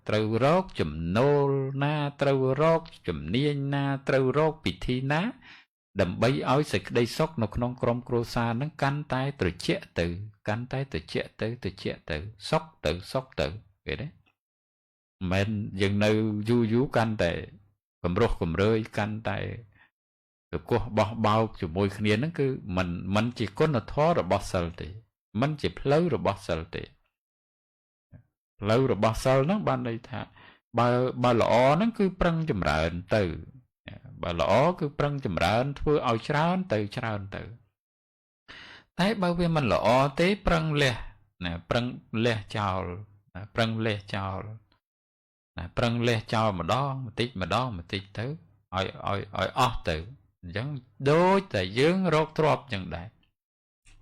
trâu rốt chùm nô na trâu rốt chùm niên na trâu rốt bị thi ná đầm bấy ói dịch đây sọc nó không krom kru sa nó cắn tay từ chẹ từ sọc từ vậy đấy mình dừng nơi du cắn tay cầm rơi cắn tay được cô bao cho môi khía nó cứ mình chỉ có nó thoa rồi bớt sầu thì mình chỉ lâu rồi bớt sầu thì lâu rồi bớt sầu nó ban đây thà bà lọ nó cứ prăng chùm rợn từ bà lọ cứ prăng chùm rợn thưa ao trán từ thế bao nhiêu mình lọ tế prăng lẹ nè prăng lẹ chào prăng lẹ chào mà đó một tí tới oi từ chẳng đôi tại dương rốt trọp chẳng đại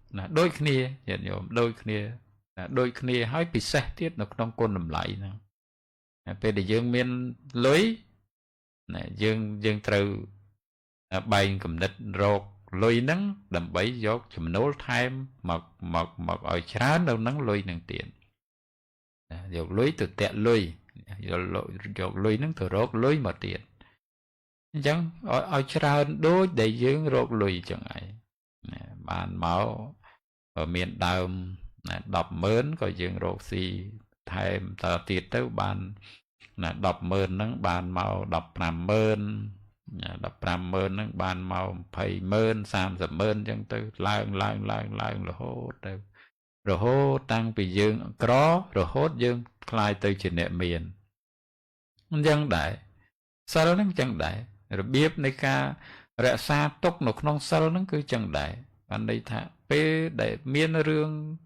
là đôi kia hiện nhộm đôi kia hỏi bị xe tiết nó không côn làm lại nè bây để dương miên lưới nè dương trừ bay cầm đất rốt lùi nắng đầm bấy dốt chùm nấu thêm mặc ở chán đâu nắng lùi nâng tiền dột lưới từ tẹt lùi dột lùi nắng từ rốt lùi mà tiền chẳng ở tràn đối để dương rốt lùi chẳng ai bàn máu ở miền đông đọc mớn có dương rốt xì thêm tờ tiết tới bàn đọc mớn nắng bàn máu đọc làm mớn nắng bàn máu phây mớn sam dập mớn chẳng tư lang là rồi hốt tăng vì dương có rồi hốt dương khai từ trên nệm miền dân đại sao đó nó chẳng đại rồi biết này ca rẽ xa tốc nó không sâu nó cứ chẳng đại anh đây thả bê để miên rương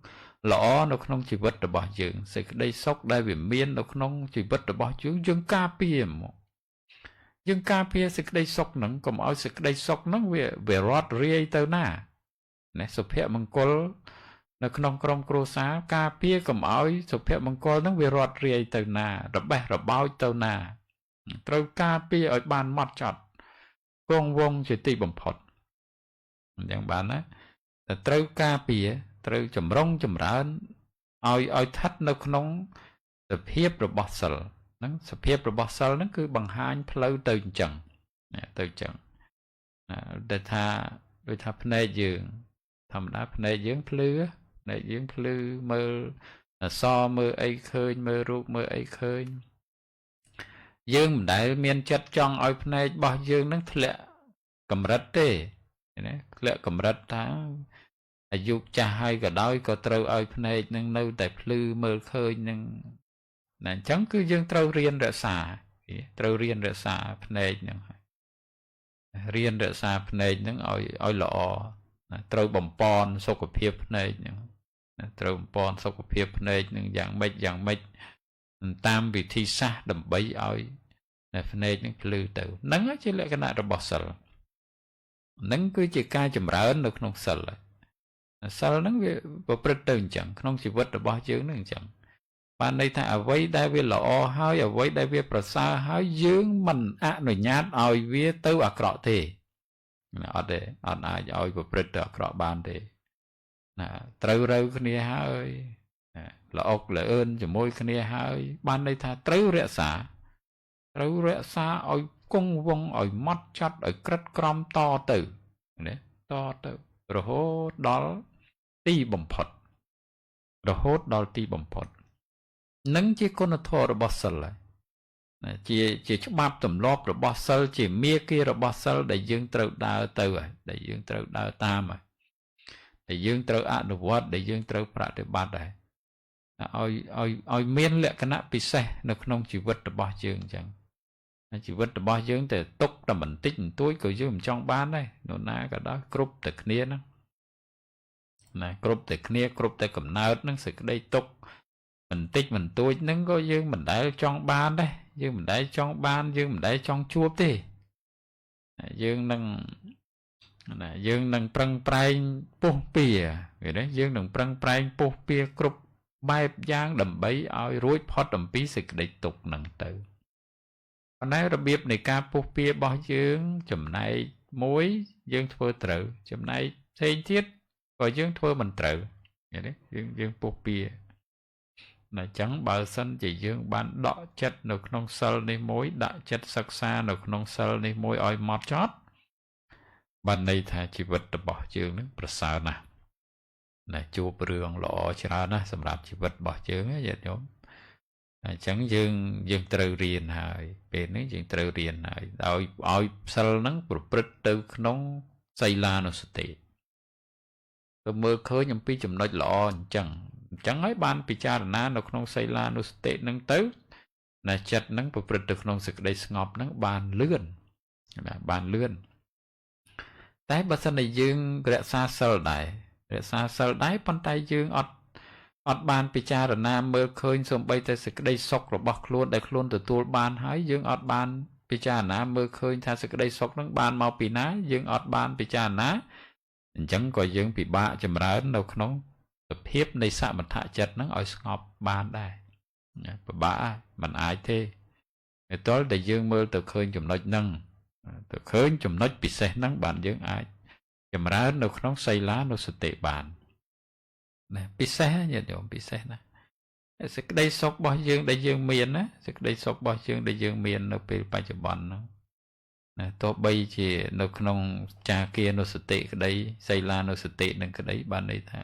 lõ nó không chỉ vật được bỏ dưỡng sẽ đây sốc đây vì miên nó không chỉ vật được bỏ dưỡng dương ca pia sẽ đây sốc nó còn ở sẽ đây sốc nó về rót riêng tao na này sụp hệ măng col nó không krom kro xá ca pia còn ở sụp hệ măng col nó về rót riêng tao na rồi bè rồi bao tao na trâu ca pia ở bàn mặt chọt con vong chỉ tì bầm phậtอย่างbạn á trâu ca pia trâu chầm rong chầm rán ai thắt nó không tập hiệp rồi bớt sờ nó tập hiệp rồi bớt sờ nó cứ bằng hai phơi từ chừng để tha phơi giường thầm đá phơi giường phơi mơ so mơ ấy khơi mơ ruột mơ ấy khơi dương đại miền chất trong oi phơi bao dương nó lẹ cầm rắt tê ណាលក្ខកម្រិតថាអាយុចាស់ហើយក៏ដោយក៏ត្រូវឲ្យភ្នែកនឹងនៅតែភ្លឺមើលឃើញនឹងណាអញ្ចឹងគឺយើងត្រូវរៀនរក្សាត្រូវរៀនរក្សាភ្នែកនឹងរៀនរក្សាភ្នែកនឹងឲ្យល្អណាត្រូវបំពន់សុខភាពភ្នែកនឹងណាត្រូវបំពន់សុខភាពភ្នែកនឹងយ៉ាងម៉េចតាមវិធីសាស្ត្រដើម្បីឲ្យភ្នែកនឹងភ្លឺទៅហ្នឹងជាលក្ខណៈរបស់សិលហ្នឹងគឺជាការចម្រើននៅក្នុងសិលសិលហ្នឹងវាប្រព្រឹត្តទៅអញ្ចឹងក្នុងជីវិតរបស់យើងហ្នឹងអញ្ចឹងបានន័យថាអ្វីដែលវាល្អហើយអ្វីដែលវាប្រសើរហើយយើងមិនអនុញ្ញាតឲ្យវាទៅអាក្រក់ទេអត់ទេអត់អាចឲ្យប្រព្រឹត្តទៅអាក្រក់បានទេណាត្រូវរើគ្នាហើយល្អកល្អឿនជាមួយគ្នាហើយបានន័យថាត្រូវរក្សាឲ្យគង់វង្សឲ្យម៉ត់ចត់ឲ្យក្រិតក្រមតទៅណាតទៅរហូតដល់ទីបំផុតនឹងជាគុណធម៌របស់សិលណាជាច្បាប់ទម្លាប់របស់សិលជាមាគ៌ារបស់សិលដែលយើងត្រូវដើរទៅហើយដែលយើងត្រូវដើរតាមហើយដែលយើងត្រូវអនុវត្តដែលយើងត្រូវប្រតិបត្តិដែរឲ្យមានលក្ខណៈពិសេសនៅក្នុងជីវិតរបស់យើងអញ្ចឹងជីវិតរបស់យើងតែទុកតែបន្តិចបន្តួចក៏យើងមិនចង់បានដែរនរណាក៏ដោយគ្រប់តែគ្នាហ្នឹងណាគ្រប់តែគ្នាគ្រប់តែកំណើតហ្នឹងសេចក្តីទុកបន្តិចបន្តួចហ្នឹងក៏យើងមិនដែលចង់បានដែរយើងមិនដែលចង់បានយើងមិនដែលចង់ជួបទេយើងនឹងប្រឹងប្រែងពុះពៀឃើញទេយើងនឹងប្រឹងប្រែងពុះពៀគ្រប់បែបយ៉ាងដើម្បីឲ្យរួចផុតអំពីសេចក្តីទុកហ្នឹងទៅប៉ុន្តែរបៀបនៃការពុះពៀរបស់យើងចំណែកមួយយើងធ្វើត្រូវចំណែកផ្សេងទៀតក៏យើងធ្វើមិនត្រូវឃើញទេយើងពុះពៀតែអញ្ចឹងបើសិនជាយើងបានដកចិត្តនៅក្នុងសិលនេះមួយដាក់ចិត្តសិក្សានៅក្នុងសិលនេះមួយឲ្យម៉ត់ចត់បានន័យថាជីវិតរបស់យើងនឹងប្រសើរណាស់ណាជួបរឿងល្អច្រើនណាស់សម្រាប់ជីវិតរបស់យើងញាតិញោមអញ្ចឹងយើងត្រូវរៀនហើយពេលនេះយើងត្រូវរៀនហើយឲ្យសិលហ្នឹងប្រព្រឹត្តទៅក្នុងសីលានុសតិទៅមើលឃើញអំពីចំណុចល្អអញ្ចឹងហើយបានពិចារណានៅក្នុងសីលានុសតិហ្នឹងទៅណាចិត្តហ្នឹងប្រព្រឹត្តទៅក្នុងសេចក្តីស្ងប់ហ្នឹងបានលឿនតែបើសិនជាយើងរក្សាសិលដែរប៉ុន្តែយើងអត់បានពិចារណាមើលឃើញសូម្បីតែសេចក្តីសុខរបស់ខ្លួនដែលខ្លួនទទួលបានហើយយើងអត់បានពិចារណាមើលឃើញថាសេចក្តីសុខហ្នឹងបានមកពីណាយើងអត់បានពិចារណាអញ្ចឹងក៏យើងពិបាកចម្រើននៅក្នុងសភាពនៃសមថចិត្តហ្នឹងឲ្យស្ងប់បានដែរពិបាកមិនអាចទេតែតលតែយើងមើលទៅឃើញចំណុចហ្នឹងទៅឃើញចំណុចពិសេសហ្នឹងបានយើងអាចចម្រើននៅក្នុងសីលានុសតិបានណាពិសេសញាតិញោមពិសេសណាសេចក្តីសុខរបស់យើងដែលយើងមានណាសេចក្តីសុខរបស់យើងដែលយើងមាននៅពេលបច្ចុប្បន្នហ្នឹងណាទោះបីជានៅក្នុងចាគានុសតិក្តីសីលានុសតិនឹងក្តីបានន័យថា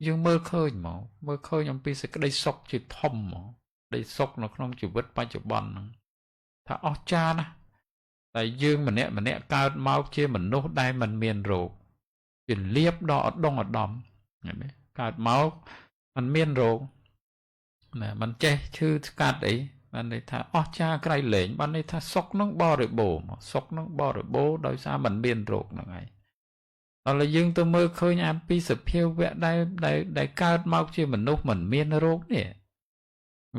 យើងមើលឃើញអំពីសេចក្តីសុខជាធំហ្មងក្តីសុខនៅក្នុងជីវិតបច្ចុប្បន្នហ្នឹងថាអស្ចារ្យណាស់តែយើងម្នាក់កើតមកជាមនុស្សដែលមិនមានរោគជាលៀបដល់ឧត្តមឃើញទេកើតមកมันមានរោគណាมันចេះឈឺស្កាត់អីបានន័យថាអស្ចារ្យក្រៃលែងបានន័យថាសុខនឹងបរិបូរណ៍ដោយសារมันមានរោគហ្នឹងឯងដល់យើងទៅមើលឃើញអំពីសភាវៈដែលកើតមកជាមនុស្សមិនមានរោគនេះ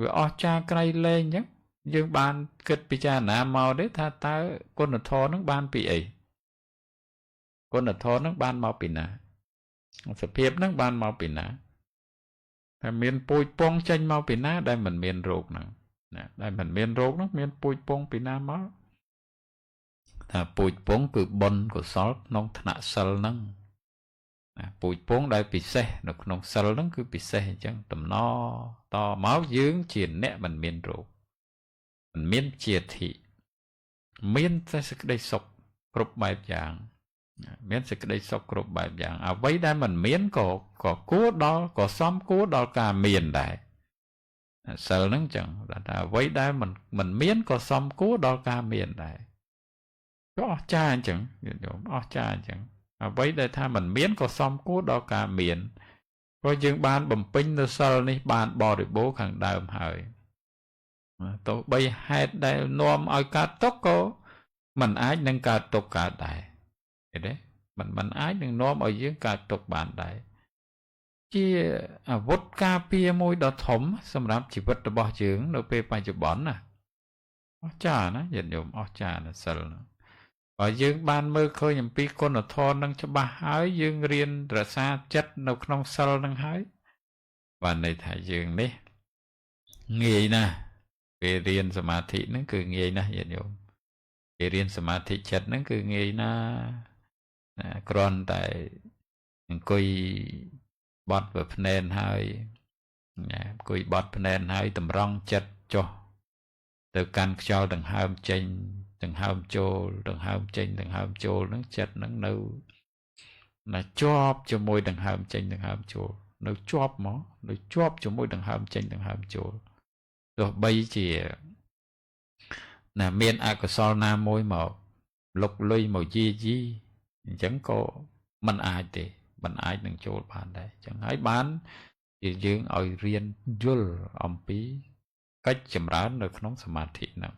វាអស្ចារ្យក្រៃលែងអញ្ចឹងយើងបានគិតពិចារណាមកទេថាតើគុណធម៌នឹងបានពីអីគុណធម៌នឹងបានមកពីណាសភាពនឹងបានមកពីណាតែមានពូជពងចេញមកពីណាដែលមិនមានរោគហ្នឹងណាដែលមិនមានរោគហ្នឹងមានពូជពងពីណាមកថាពូជពងគឺបុណ្យកុសលក្នុងថ្នាក់សិលហ្នឹងណាពូជពងដែលពិសេសនៅក្នុងសិលហ្នឹងគឺពិសេសអញ្ចឹងតំណតមកយើងជាអ្នកមិនមានរោគមិនមានជាធិមានតែសេចក្តីសុខគ្រប់បែបយ៉ាងមានសេចក្តីសុខគ្រប់បែបយ៉ាងអ្វីដែលមិនមានក៏គួរដល់ក៏សមគួរដល់ការមានដែរសិលហ្នឹងចឹងថាអ្វីដែលមិនមានក៏សមគួរដល់ការមានដែរក៏អស្ចារ្យអញ្ចឹងយល់អស្ចារ្យអញ្ចឹង vậy để tha mình miễn có xong cú đó cả miễn có dương ban bầm pin nó sờ này ban bò để bố khẳng đàm hơi tôi bây hai đây nom ai cả tóc có mình ái nâng cả tục cả đại thế đấy mình ái nâng nom ở dưới cả tục bản đại chỉ vốt cà phê môi đỏ thấm xong rồi chỉ vật bỏ chướng nó pe phải chụp bón à chả nó dần dần chả nó sờ ở dương ban mơ khơi nhầm pi con ở thon nâng cho ba hái dương riêng ra xa chất nấu không sờ nâng hái và này thải dương đấy nghề nè về riêng thị nó cứ nghề nè dần dần về riêng thị chất nó cứ nghề nè còn tại coi bọt và phèn hai coi bọt phèn hai tầm rong chất cho từ căn cho đằng hàm chênh đằng hàm chôl đằng hàm chênh đằng hàm chôl nó chất nó nâu là chóp cho môi đằng hàm chênh đằng hàm chôl nó chóp mó nó chóp cho môi đằng hàm chênh đằng hàm chôl rồi bây chỉ là miền a của sol nam môi màu lục lùi màu gì chẳng có mình ai thì mình ai đừng chôl bàn đây chẳng hãy bán thì dương ở riêng dul ông pí cách chậm rãi ở trong samadhi nó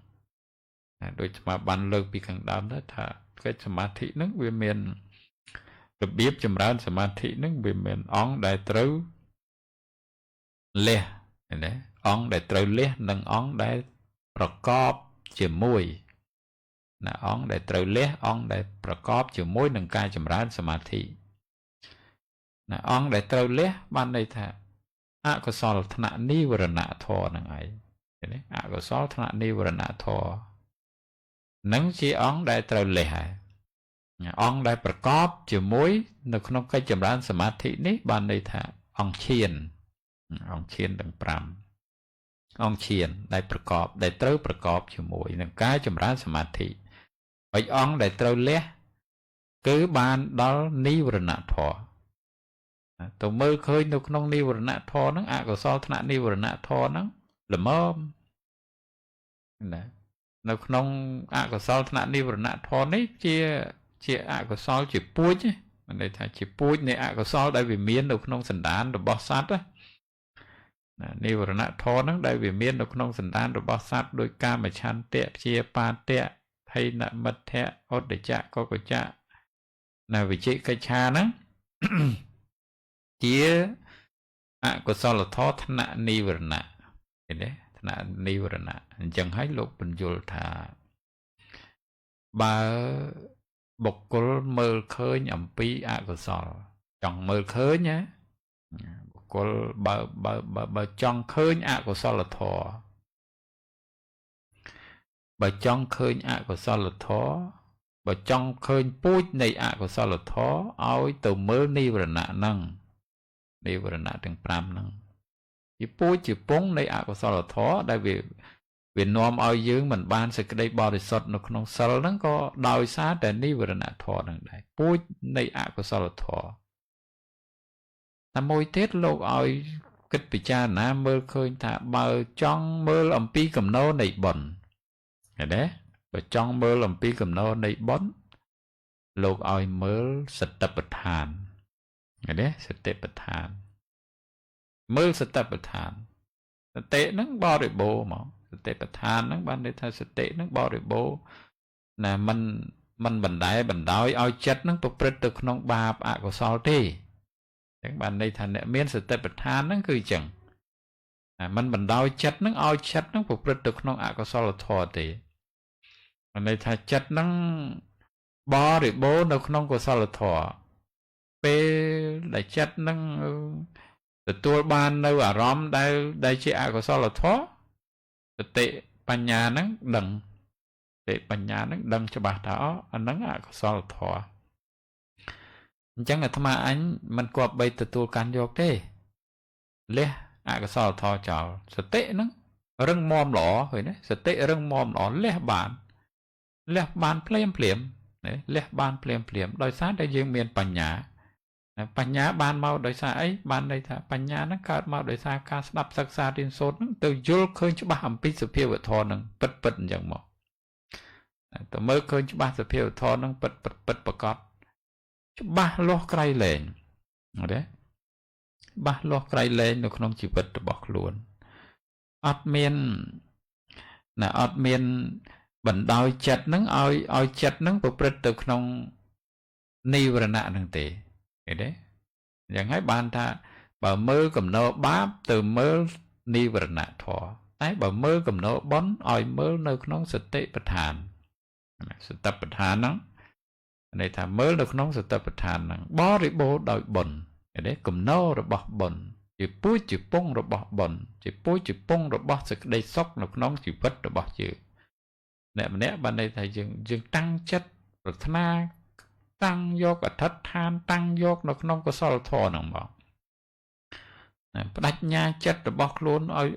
đôi mà ban lơ bị khẳng đam đó thà cái samadhi nó về miền được biết chậm rãi samadhi nó về miền ong đại trứ lê này ong đại trứ lê nâng ong đạiประกอบជាមួយណាអង្គដែលត្រូវលះអង្គដែលប្រកបជាមួយនឹងការចម្រើនសមាធិណាអង្គដែលត្រូវលះបានន័យថាអកុសលថ្នាក់និវរណធម៌ហ្នឹងឯងឃើញទេអកុសលថ្នាក់និវរណធម៌នឹងជាអង្គដែលត្រូវលះហើយអង្គដែលប្រកបជាមួយនៅក្នុងកិច្ចចម្រើនសមាធិនេះបានន័យថាអង្គឈានទាំង5អង្គឈានដែលប្រកបដែលត្រូវប្រកបជាមួយនឹងការចម្រើនសមាធិហើយអង្គដែលត្រូវលះគឺបានដល់និវរណធម៌ទៅមើលឃើញនៅក្នុងនិវរណធម៌ហ្នឹងអកុសលថ្នាក់និវរណធម៌ហ្នឹងល្មមណានៅក្នុងអកុសលថ្នាក់និវរណធម៌នេះជាអកុសលជាពូជមិនន័យថាជាពូជនៃអកុសលដែលវាមាននៅក្នុងសន្តានរបស់សត្វនិវរណធម៌ហ្នឹងដែលវាមាននៅក្នុងសន្តានរបស់សត្វដោយកាមឆន្ទៈជាបាទៈថៃនមិទ្ធៈឧត្តចៈកុកចៈណាវិជិកិច្ឆាហ្នឹងជាអកុសលធម៌ថ្នាក់និវរណៈឃើញទេថ្នាក់និវរណៈអញ្ចឹងហើយលោកបញ្យល់ថាបើបុគ្គលមើលឃើញអំពីអកុសលចង់មើលឃើញណាបុគ្គលបើចង់ឃើញអកុសលធម៌បើចង់ឃើញអកុសលធម៌បើចង់ឃើញពូជនៃអកុសលធម៌ឲ្យទៅមើលនិវរណៈហ្នឹងនិវរណៈទាំង5ហ្នឹងជាពូជជាពងនៃអកុសលធម៌ដែលវានាំឲ្យយើងមិនបានសេចក្តីបរិសុទ្ធនៅក្នុងសិលហ្នឹងក៏ដោយសារតែនិវរណៈធម៌ហ្នឹងដែរពូជនៃអកុសលធម៌តែមួយទៀតលោកឲ្យគិតពិចារណាមើលឃើញថាបើចង់មើលអំពីកំណោនៃបុណ្យឃើញទេបើចង់មើលអំពីកំណោនៃបុណ្យលោកឲ្យមើលសតិប្បដ្ឋានឃើញទេសតិប្បដ្ឋានមើលសតិប្បដ្ឋានសតិហ្នឹងបរិបូរមកសតិប្បដ្ឋានហ្នឹងបានន័យថាសតិហ្នឹងបរិបូរណាมันបណ្ដោយឲ្យចិត្តហ្នឹងប្រព្រឹត្តទៅក្នុងបាបអកុសលទេចឹងបានន័យថាអ្នកមានសតិប្បដ្ឋានហ្នឹងគឺចឹងมันបណ្ដោយចិត្តហ្នឹងឲ្យចិត្តហ្នឹងប្រព្រឹត្តទៅក្នុងអកុសលធម៌ទេបានន័យថាចិត្តហ្នឹងបរិបូរនៅក្នុងកុសលធម៌ពេលដែលចិត្តហ្នឹងទទួលបាននៅអារម្មណ៍ដែលជាអកុសលធម៌សតិបញ្ញាហ្នឹងដឹងសតិបញ្ញាហ្នឹងដឹងច្បាស់ថាអាហ្នឹងអកុសលធម៌អញ្ចឹងអាត្មាអញមិនគប្បីទទួលកាន់យកទេលះអកុសលធម៌ចោលសតិហ្នឹងរឹងមាំល្អឃើញទេសតិរឹងមាំល្អលះបានភ្លាមលះបានភ្លាមដោយសារតែយើងមានបញ្ញាបានមកដោយសារអីបានន័យថាបញ្ញាហ្នឹងកើតមកដោយសារការស្ដាប់សិក្សារៀនសូត្រហ្នឹងទៅយល់ឃើញច្បាស់អំពីសភាវធម៌ហ្នឹងពិតអញ្ចឹងមកទៅមើលឃើញច្បាស់សភាវធម៌ហ្នឹងពិតប្រកប ច្បាស់លាស់ក្រៃលែងទេច្បាស់លាស់ក្រៃលែងនៅក្នុងជីវិតរបស់ខ្លួនអត់មានអត់មានបណ្ដោយចិត្តនឹងឲ្យចិត្តនឹងប្រព្រឹត្តទៅក្នុងនិវរណៈនឹងទេឃើញទេយ៉ាងហើយបានថាបើមើលកំណោបាបទៅមើលនិវរណៈធម៌តែបើមើលកំណោបុណ្យឲ្យមើលនៅក្នុងសតិប្បដ្ឋានសតិប្បដ្ឋានហ្នឹងន័យថាមើលនៅក្នុងសតិប្បដ្ឋានហ្នឹងបរិបូរដោយបុណ្យឃើញទេកំណោរបស់បុណ្យជាពូជជាពងរបស់បុណ្យជាពូជជាពងរបស់សេចក្តីសុខនៅក្នុងជីវិតរបស់យើងអ្នកម្នាក់បានន័យថាយើងតាំងចិត្តប្រាថ្នាតាំងយកអធិដ្ឋានតាំងយកនៅក្នុងកុសលធម៌ហ្នឹងមកបដិញ្ញាចិត្តរបស់ខ្លួនឲ្យ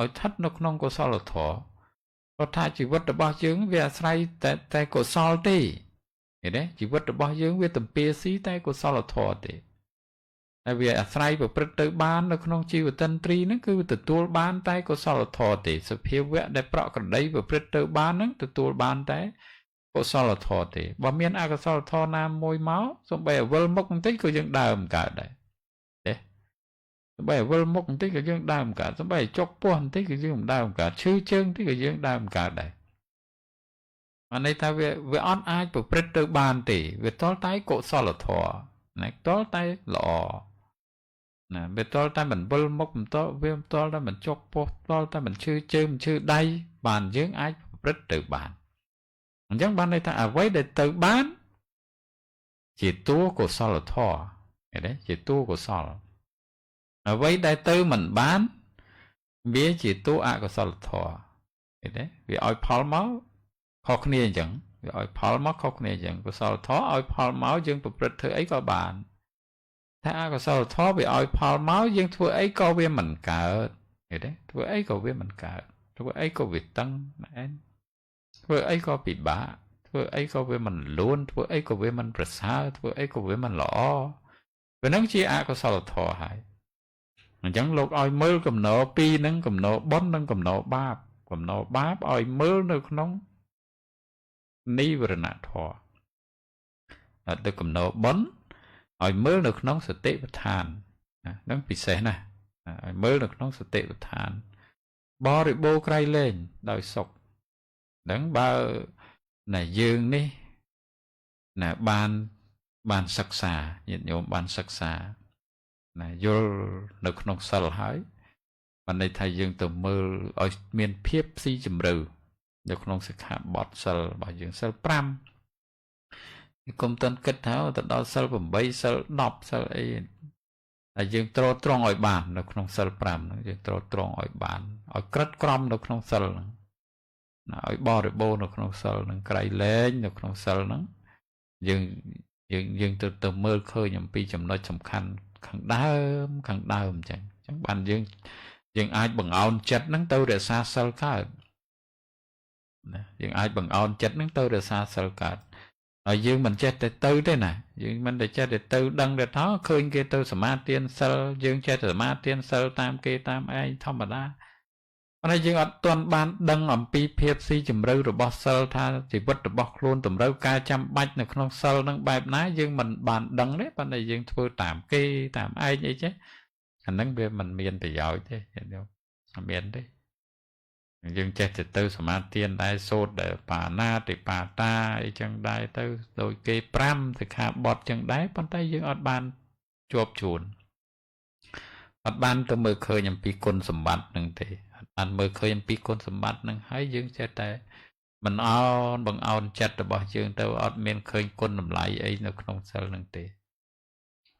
ស្ថិតនៅក្នុងកុសលធម៌ព្រោះថាជីវិតរបស់យើងវាអាស្រ័យតែកុសលទេឃើញទេជីវិតរបស់យើងវាទំពាស៊ីតែកុសលធម៌ទេហើយវាអាស្រ័យប្រព្រឹត្តទៅបាននៅក្នុងជីវតិន្ទ្រីហ្នឹងគឺទទួលបានតែកុសលធម៌ទេសភាវៈដែលប្រក្រតីប្រព្រឹត្តទៅបានហ្នឹងទទួលបានតែកុសលធម៌ទេបើមានអកុសលធម៌ណាមួយមកសំបីអវិលមុខបន្តិចក៏យើងដើមកើតដែរទេសំបីអវិលមុខបន្តិចក៏យើងដើមកើតសំបីចុកពោះបន្តិចក៏យើងដើមកើតឈឺជើងបន្តិចក៏យើងដើមកើតដែរអានេះថាវាអត់អាចប្រព្រឹត្តទៅបានទេវាតលតែកុសលធម៌ណាតលតែល្អណាវាតលតែមិនវិលមុខមិនតលវាតលតែមិនចុកពោះតលតែមិនឈឺជើងមិនឈឺដៃបានយើងអាចប្រព្រឹត្តទៅបានអញ្ចឹងបានន័យថាអ្វីដែលទៅបានជាតួកុសលធម៌ឃើញទេជាតួកុសលអ្វីដែលទៅមិនបានវាជាតួអកុសលធម៌ឃើញទេវាឲ្យផលមកខុសគ្នាអញ្ចឹងវាឲ្យផលមកខុសគ្នាអញ្ចឹងកុសលធម៌ឲ្យផលមកយើងប្រព្រឹត្តធ្វើអីក៏បានតែអកុសលធម៌វាឲ្យផលមកយើងធ្វើអីក៏វាមិនកើតឃើញទេធ្វើអីក៏វាមិនកើតធ្វើអីក៏វាតឹងណែនធ្វើអីក៏ពិបាកធ្វើអីក៏វាមិនលួនធ្វើអីក៏វាមិនប្រសើរធ្វើអីក៏វាមិនល្អវានឹងជាអកុសលធម៌ហើយអញ្ចឹងលោកឲ្យមើលកំណោពីរនឹងកំណោបុណ្យនិងកំណោបាបកំណោបាបឲ្យមើលនៅក្នុងនិវរណៈធម៌ទៅកំណោបុណ្យឲ្យមើលនៅក្នុងសតិប្បដ្ឋានហ្នឹងពិសេសណាស់ឲ្យមើលនៅក្នុងសតិប្បដ្ឋានបរិបូរក្រៃលែងដោយសុខហ្នឹងបើណាយើងនេះណាបានសិក្សាញាតិញោមបានសិក្សាណាយល់នៅក្នុងសិលហើយបានន័យថាយើងទៅមើលឲ្យមានភាពស៊ីជម្រៅនៅក្នុងសិក្ខាបទសិលរបស់យើងសិល5គុំតន់គិតថាទៅដល់សិល8សិល10សិលអីហើយយើងត្រូវត្រង់ឲ្យបាននៅក្នុងសិល5ហ្នឹងយើងត្រូវត្រង់ឲ្យបានឲ្យក្រិតក្រមនៅក្នុងសិលហ្នឹងណាឲ្យបរិបូរនៅក្នុងសិលហ្នឹងក្រៃលែងនៅក្នុងសិលហ្នឹងយើងទៅមើលឃើញអំពីចំណុចសំខាន់ខាងដើមអញ្ចឹងបានយើងអាចបង្អោនចិត្តហ្នឹងទៅរក្សាសិលកើតណាយើងអាចបង្អោនចិត្តហ្នឹងទៅរក្សាសិលកើតហើយយើងមិនចេះតែទៅទេណាយើងមិនតែចេះតែទៅដឹងតែថាឃើញគេទៅសមាទានសិលយើងចេះតែសមាទានសិលតាមគេតាមឯងធម្មតាប៉ុន្តែយើងអត់ទាន់បានដឹងអំពីភាពស៊ីជម្រៅរបស់សិលថាជីវិតរបស់ខ្លួនតម្រូវការចាំបាច់នៅក្នុងសិលនឹងបែបណាយើងមិនបានដឹងទេប៉ុន្តែយើងធ្វើតាមគេតាមឯងអីចេះអាហ្នឹងវាមិនមានប្រយោជន៍ទេខ្ញុំអត់មានទេយើងចេះទៅសមាទានដែរសូត្រដែលបាណាតិបាតាអីចឹងដែរទៅដោយគេ5សិក្ខាបទចឹងដែរប៉ុន្តែយើងអត់បានជាប់ជួនអត់បានទៅមើលឃើញអំពីគុណសម្បត្តិនឹងទេអត់បានមើលឃើញអំពីគុណសម្បត្តិនឹងហើយយើងចេះតែមិនបង្អោនចិត្តរបស់យើងទៅអត់មានឃើញគុណតម្លៃអីនៅក្នុងសិលនឹងទេ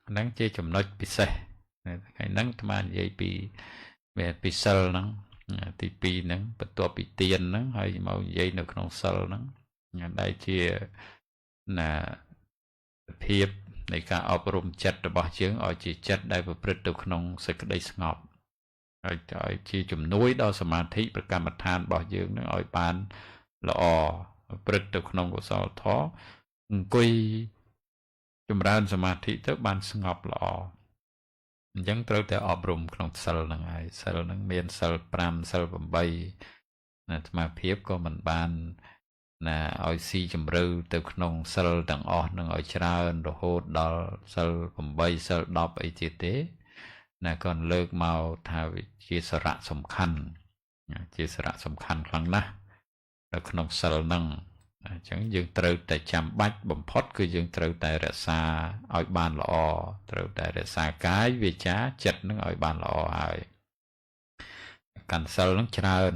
ហ្នឹងជាចំណុចពិសេសថ្ងៃហ្នឹងអាត្មានិយាយពីសិលហ្នឹងទី2ហ្នឹងបន្ទាប់ពីទានហ្នឹងហើយមកនិយាយនៅក្នុងសិលហ្នឹងដែលជាណាភាពនៃការអប់រំចិត្តរបស់យើងឲ្យជាចិត្តដែលប្រព្រឹត្តទៅក្នុងសេចក្តីស្ងប់ឲ្យជាជំនួយដល់សមាធិប្រកម្មដ្ឋានរបស់យើងនឹងឲ្យបានល្អប្រព្រឹត្តទៅក្នុងកុសលធម៌អង្គុយចម្រើនសមាធិទៅបានស្ងប់ល្អអញ្ចឹងត្រូវតែអប់រំក្នុងសិលហ្នឹងហើយសិលហ្នឹងមានសិល5សិល8អាត្មាភាពក៏មិនបាន ណាឲ្យស៊ីជំរឿទៅក្នុងសិលទាំងអស់នឹងឲ្យច្រើនរហូតដល់សិល8សិល10អីទៀតទេណាគាត់លើកមកថាវាជាសារៈសំខាន់ជាសារៈសំខាន់ខ្លាំងណាស់នៅក្នុងសិលហ្នឹងអញ្ចឹងយើងត្រូវតែចាំបាច់បំផុតគឺយើងត្រូវតែរក្សាឲ្យបានល្អត្រូវតែរក្សាកាយវាចាចិត្តនឹងឲ្យបានល្អហើយកាន់សិលនឹងច្រើន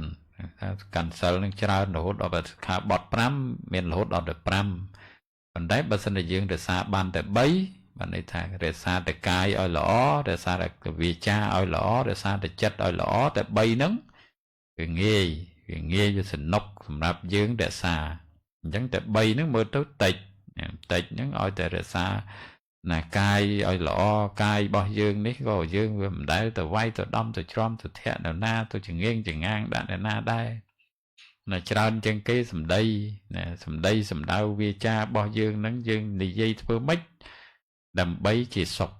កាន់សិលនឹងច្រើនរហូតដល់សិក្ខាបទ5មានរហូតដល់15ប៉ុន្តែបើសិនជាយើងរក្សាបានតែ3បានន័យថារក្សាតែកាយឲ្យល្អរក្សាតែវាចាឲ្យល្អរក្សាតែចិត្តឲ្យល្អតែ3ហ្នឹងវាងាយវាសនុកសម្រាប់យើងរក្សាអញ្ចឹងតែ3ហ្នឹងមើលទៅតិចហ្នឹងឲ្យតែរក្សាណាកាយឲ្យល្អកាយរបស់យើងនេះក៏យើងវាមិនដែលទៅវាយទៅដំទៅច្រំទៅធាក់នៅណាទៅចងៀងចងាងដាក់នៅណាដែរណាច្រើនជាងគេសម្ដីណាសម្ដីសម្ដៅវាចារបស់យើងហ្នឹងយើងនិយាយធ្វើម៉េចដើម្បីជាសុខ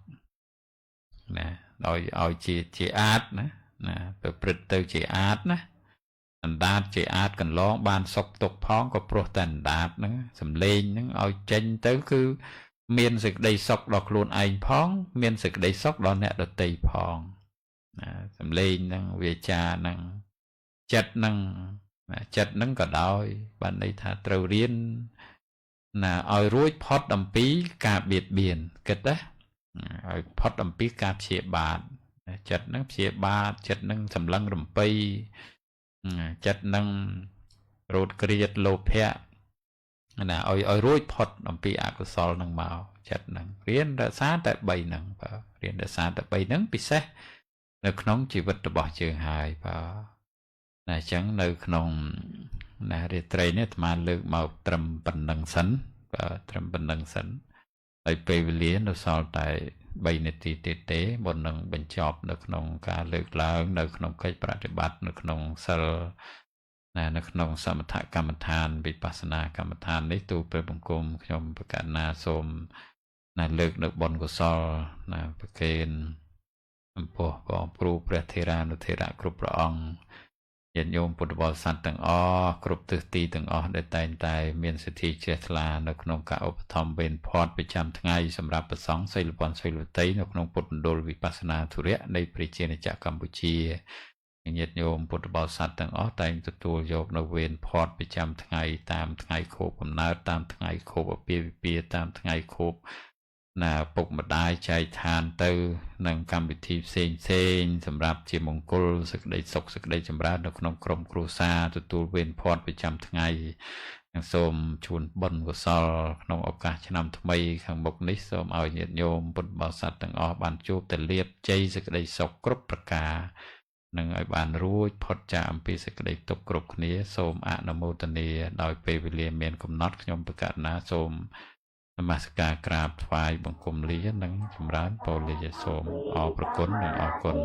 ណាឲ្យជាអាចណាប្រព្រឹត្តទៅជាអាចណាអណ្ដាតជាអាចកន្លងបានសុខទុកផងក៏ព្រោះតែអណ្ដាតហ្នឹងសំលេងហ្នឹងឲ្យចេញទៅគឺមានសេចក្តីសុខដល់ខ្លួនឯងផងមានសេចក្តីសុខដល់អ្នកដទៃផងណាសំលេងហ្នឹងវាចាហ្នឹងចិត្តហ្នឹងក៏ដោយបានន័យថាត្រូវរៀនណាឲ្យរួចផុតអំពីការបៀតបៀនគិតណាឲ្យផុតអំពីការព្យាបាទចិត្តហ្នឹងព្យាបាទចិត្តហ្នឹងសម្លឹងរំពៃចិត្តហ្នឹងរោទក្រៀតលោភៈណាឲ្យរួចផុតអំពីអកុសលហ្នឹងមកចិត្តហ្នឹងរៀនរក្សាតែ3ហ្នឹងបាទរៀនរក្សាតែ3ហ្នឹងពិសេសនៅក្នុងជីវិតរបស់យើងហើយបាទណាអញ្ចឹងនៅក្នុងណារាត្រីនេះអាត្មាលើកមកត្រឹមប៉ុណ្្នឹងសិនបាទត្រឹមប៉ុណ្្នឹងសិនហើយពេលវេលានៅសល់តែ3នាទីទៀតទេមុននឹងបញ្ចប់នៅក្នុងការលើកឡើងនៅក្នុងកិច្ចប្រតិបត្តិនៅក្នុងសិលណានៅក្នុងសមថកម្មដ្ឋានវិបស្សនាកម្មដ្ឋាននេះទូលព្រះបង្គំខ្ញុំប្រកាសណាសូមណាលើកនៅបុណ្យកុសលណាប្រគេនអំពស់បងគ្រូព្រះធេរានុធេរៈគ្រប់ព្រះអង្គញាតិញោមពុទ្ធបរិស័ទទាំងអស់គ្រប់ទិសទីទាំងអស់ដែលតែងតែមានសិទ្ធិជ្រះថ្លានៅក្នុងការឧបត្ថម្ភវេនផាត់ប្រចាំថ្ងៃសម្រាប់ព្រះសង្ឃសិលពន្ធសិលវតីនៅក្នុងពុទ្ធមណ្ឌលវិបស្សនាធុរៈនៃព្រះជាណាចក្រកម្ពុជាញាតិញោមពុទ្ធបរិស័ទទាំងអស់តែងទទួលយកនៅវេនផាត់ប្រចាំថ្ងៃតាមថ្ងៃខួបកំណើតតាមថ្ងៃខួបអាពាហ៍ពិពាហ៍តាមថ្ងៃខួបណាពុកម្ដាយចែកឋានទៅនឹងកម្មវិធីផ្សេងសម្រាប់ជាមង្គលសេចក្តីសុខសេចក្តីចម្រើននៅក្នុងក្រុមគ្រួសារទទួលវេនផាត់ប្រចាំថ្ងៃនិងសូមជូនបុណ្យកុសលក្នុងឱកាសឆ្នាំថ្មីខាងមុខនេះសូមឲ្យញាតិញោមពុទ្ធបរិស័ទទាំងអស់បានជួបតែលាភជ័យសេចក្តីសុខគ្រប់ប្រការនឹងឲ្យបានរួចផុតចាកអំពីសេចក្តីទុក្ខគ្រប់គ្នាសូមអនុមោទនាដោយពេលវេលាមានកំណត់ខ្ញុំប្រកាសណាសូមនមស្ការក្រាបថ្វាយបង្គំលានិងចម្រើនពរលាសូមអរព្រគុណនិងអរគុណ